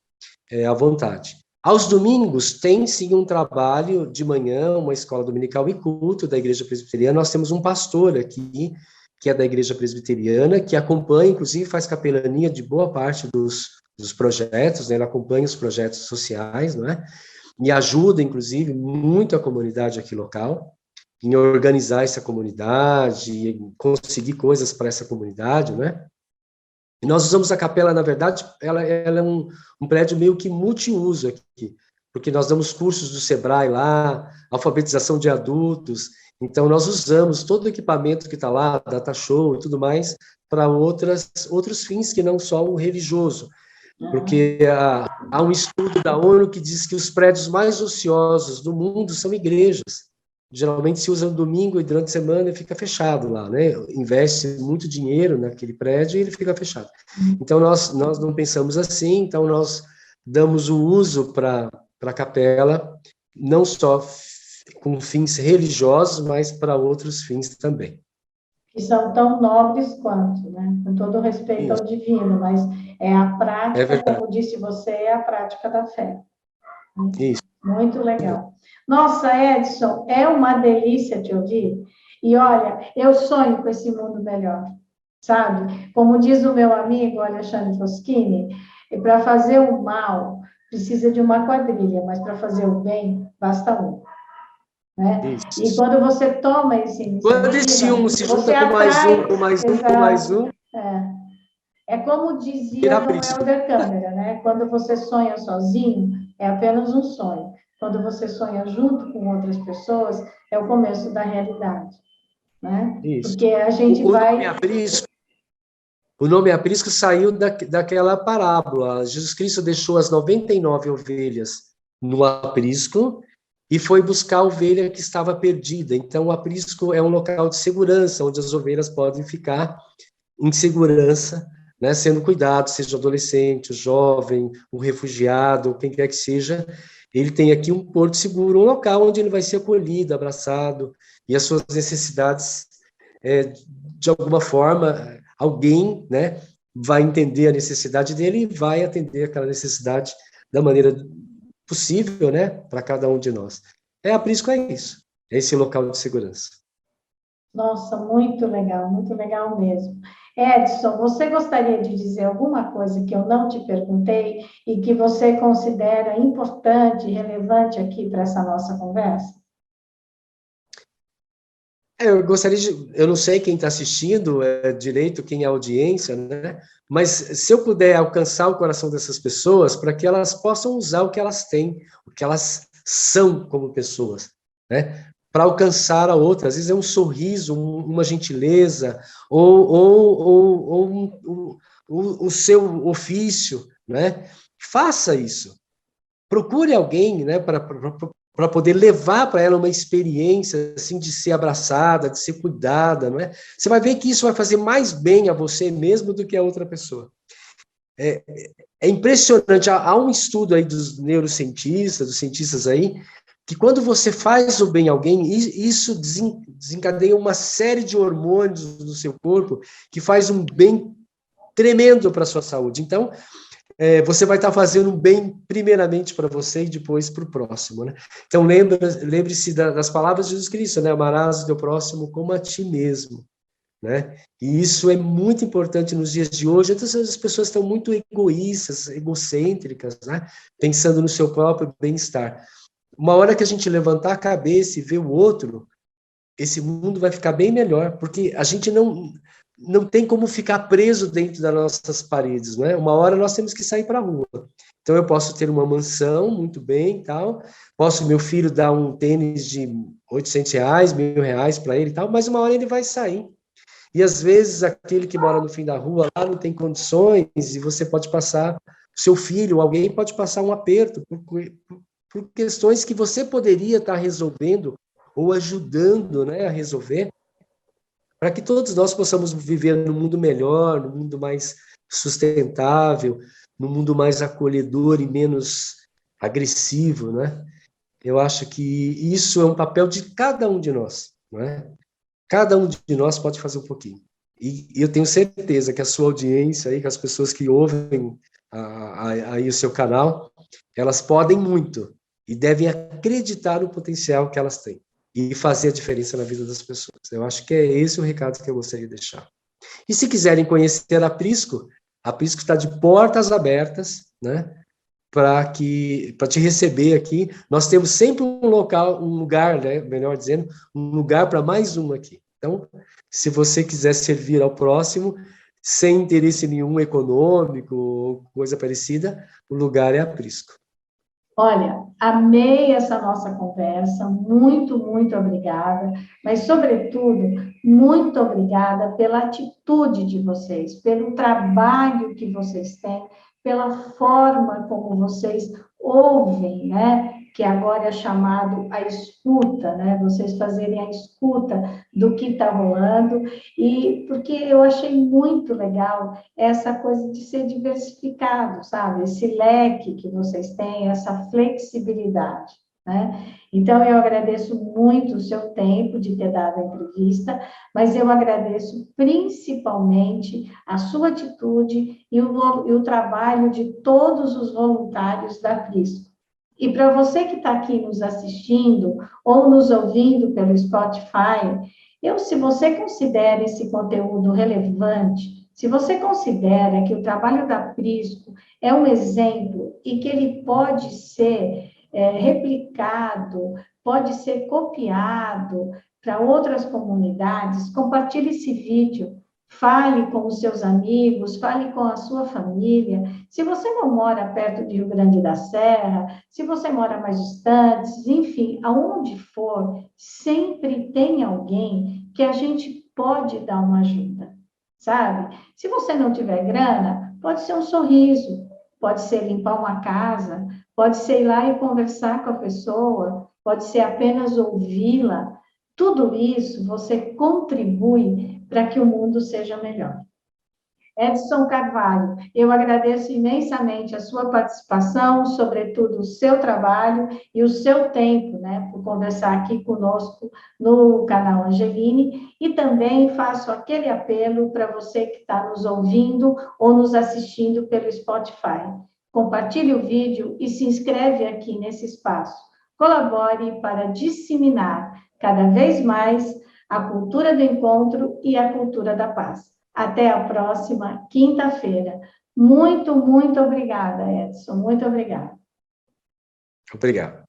à vontade. Aos domingos, tem sim um trabalho de manhã, uma escola dominical e culto da igreja presbiteriana. Nós temos um pastor aqui, que é da igreja presbiteriana, que acompanha, inclusive faz capelania de boa parte dos projetos, né? Ele acompanha os projetos sociais, não é? E ajuda, inclusive, muito a comunidade aqui local, em organizar essa comunidade, em conseguir coisas para essa comunidade, né? E nós usamos a capela, na verdade, ela é um prédio meio que multiuso aqui, porque nós damos cursos do Sebrae lá, alfabetização de adultos, então nós usamos todo o equipamento que está lá, data show e tudo mais, para outros fins que não só o religioso, porque há um estudo da ONU que diz que os prédios mais ociosos do mundo são igrejas. Geralmente se usa no domingo e durante a semana fica fechado lá, né? Investe muito dinheiro naquele prédio e ele fica fechado. Então, nós não pensamos assim, então nós damos o uso para a capela, não só com fins religiosos, mas para outros fins também. Que são tão nobres quanto, né? Com todo respeito Isso, ao divino, mas é a é prática, verdade. como disse você, é a prática da fé. Isso. Muito legal. Nossa, Edson, é uma delícia te ouvir. E olha, eu sonho com esse mundo melhor, sabe? Como diz o meu amigo Alexandre Foschini, para fazer o mal precisa de uma quadrilha, mas para fazer o bem basta um. Né? E Isso. quando você toma essa Quando esse iniciativa, um se você junta com mais atrai, um, com mais um, com mais exato, um, é como dizia vira João prisco. Helder Câmara, né? Quando você sonha sozinho, é apenas um sonho. Quando você sonha junto com outras pessoas, é o começo da realidade, né? Isso. Porque a gente O nome vai... aprisco, o nome aprisco saiu daquela parábola. Jesus Cristo deixou as 99 ovelhas no aprisco e foi buscar a ovelha que estava perdida. Então, o aprisco é um local de segurança, onde as ovelhas podem ficar em segurança, né, sendo cuidado, seja o adolescente, o jovem, o refugiado, quem quer que seja, ele tem aqui um porto seguro, um local onde ele vai ser acolhido, abraçado, e as suas necessidades, de alguma forma, alguém, né, vai entender a necessidade dele e vai atender aquela necessidade da maneira possível, né, para cada um de nós. A Prisco é isso, é esse local de segurança. Nossa, muito legal mesmo. Edson, você gostaria de dizer alguma coisa que eu não te perguntei e que você considera importante e relevante aqui para essa nossa conversa? Eu gostaria de. Eu não sei quem está assistindo direito, quem é a audiência, né? Mas se eu puder alcançar o coração dessas pessoas para que elas possam usar o que elas têm, o que elas são como pessoas, né? Para alcançar a outra. Às vezes é um sorriso, uma gentileza, ou o seu ofício, né? Faça isso. Procure alguém, né, para poder levar para ela uma experiência assim de ser abraçada, de ser cuidada, não é? Você vai ver que isso vai fazer mais bem a você mesmo do que a outra pessoa. É impressionante, há um estudo aí dos neurocientistas, dos cientistas aí, que quando você faz o bem a alguém, isso desencadeia uma série de hormônios no seu corpo que faz um bem tremendo para a sua saúde. Então, você vai estar fazendo um bem primeiramente para você e depois para o próximo, né? Então, lembre-se das palavras de Jesus Cristo, né? Amarás o teu próximo como a ti mesmo, né? E isso é muito importante nos dias de hoje. As pessoas estão muito egoístas, egocêntricas, né? Pensando no seu próprio bem-estar. Uma hora que a gente levantar a cabeça e ver o outro, esse mundo vai ficar bem melhor, porque a gente não tem como ficar preso dentro das nossas paredes, né? Uma hora nós temos que sair para a rua. Então, eu posso ter uma mansão, muito bem, tal, posso, meu filho, dar um tênis de R$ 800, R$ 1.000 para ele e tal, mas uma hora ele vai sair. E, às vezes, aquele que mora no fim da rua lá não tem condições, e você pode passar, seu filho, alguém pode passar um aperto, por questões que você poderia estar resolvendo ou ajudando, né, a resolver, para que todos nós possamos viver num mundo melhor, num mundo mais sustentável, num mundo mais acolhedor e menos agressivo, né? Eu acho que isso é um papel de cada um de nós, não é? Cada um de nós pode fazer um pouquinho. E eu tenho certeza que a sua audiência aí, que as pessoas que ouvem aí o seu canal, elas podem muito e devem acreditar no potencial que elas têm e fazer a diferença na vida das pessoas. Eu acho que é esse o recado que eu gostaria de deixar. E se quiserem conhecer a Prisco está de portas abertas, né, para te receber aqui. Nós temos sempre um lugar, né, melhor dizendo, um lugar para mais um aqui. Então, se você quiser servir ao próximo, sem interesse nenhum econômico ou coisa parecida, o lugar é a Prisco. Olha, amei essa nossa conversa, muito, muito obrigada, mas, sobretudo, muito obrigada pela atitude de vocês, pelo trabalho que vocês têm, pela forma como vocês ouvem, né? Que agora é chamado a escuta, né? Vocês fazerem a escuta do que está rolando, e porque eu achei muito legal essa coisa de ser diversificado, sabe? Esse leque que vocês têm, essa flexibilidade, né? Então, eu agradeço muito o seu tempo de ter dado a entrevista, mas eu agradeço principalmente a sua atitude e o trabalho de todos os voluntários da Prisco. E para você que está aqui nos assistindo ou nos ouvindo pelo Spotify, se você considera esse conteúdo relevante, se você considera que o trabalho da Prisco é um exemplo e que ele pode ser replicado, pode ser copiado para outras comunidades, compartilhe esse vídeo, fale com os seus amigos, fale com a sua família. Se você não mora perto de Rio Grande da Serra, se você mora mais distante, enfim, aonde for, sempre tem alguém que a gente pode dar uma ajuda, sabe? Se você não tiver grana, pode ser um sorriso, pode ser limpar uma casa, pode ser ir lá e conversar com a pessoa, pode ser apenas ouvi-la. Tudo isso você contribui para que o mundo seja melhor. Edson Carvalho, eu agradeço imensamente a sua participação, sobretudo o seu trabalho e o seu tempo, né, por conversar aqui conosco no canal Angeline, e também faço aquele apelo para você que está nos ouvindo ou nos assistindo pelo Spotify. Compartilhe o vídeo e se inscreve aqui nesse espaço. Colabore para disseminar cada vez mais a cultura do encontro e a cultura da paz. Até a próxima quinta-feira. Muito, muito obrigada, Edson. Muito obrigada. Obrigado.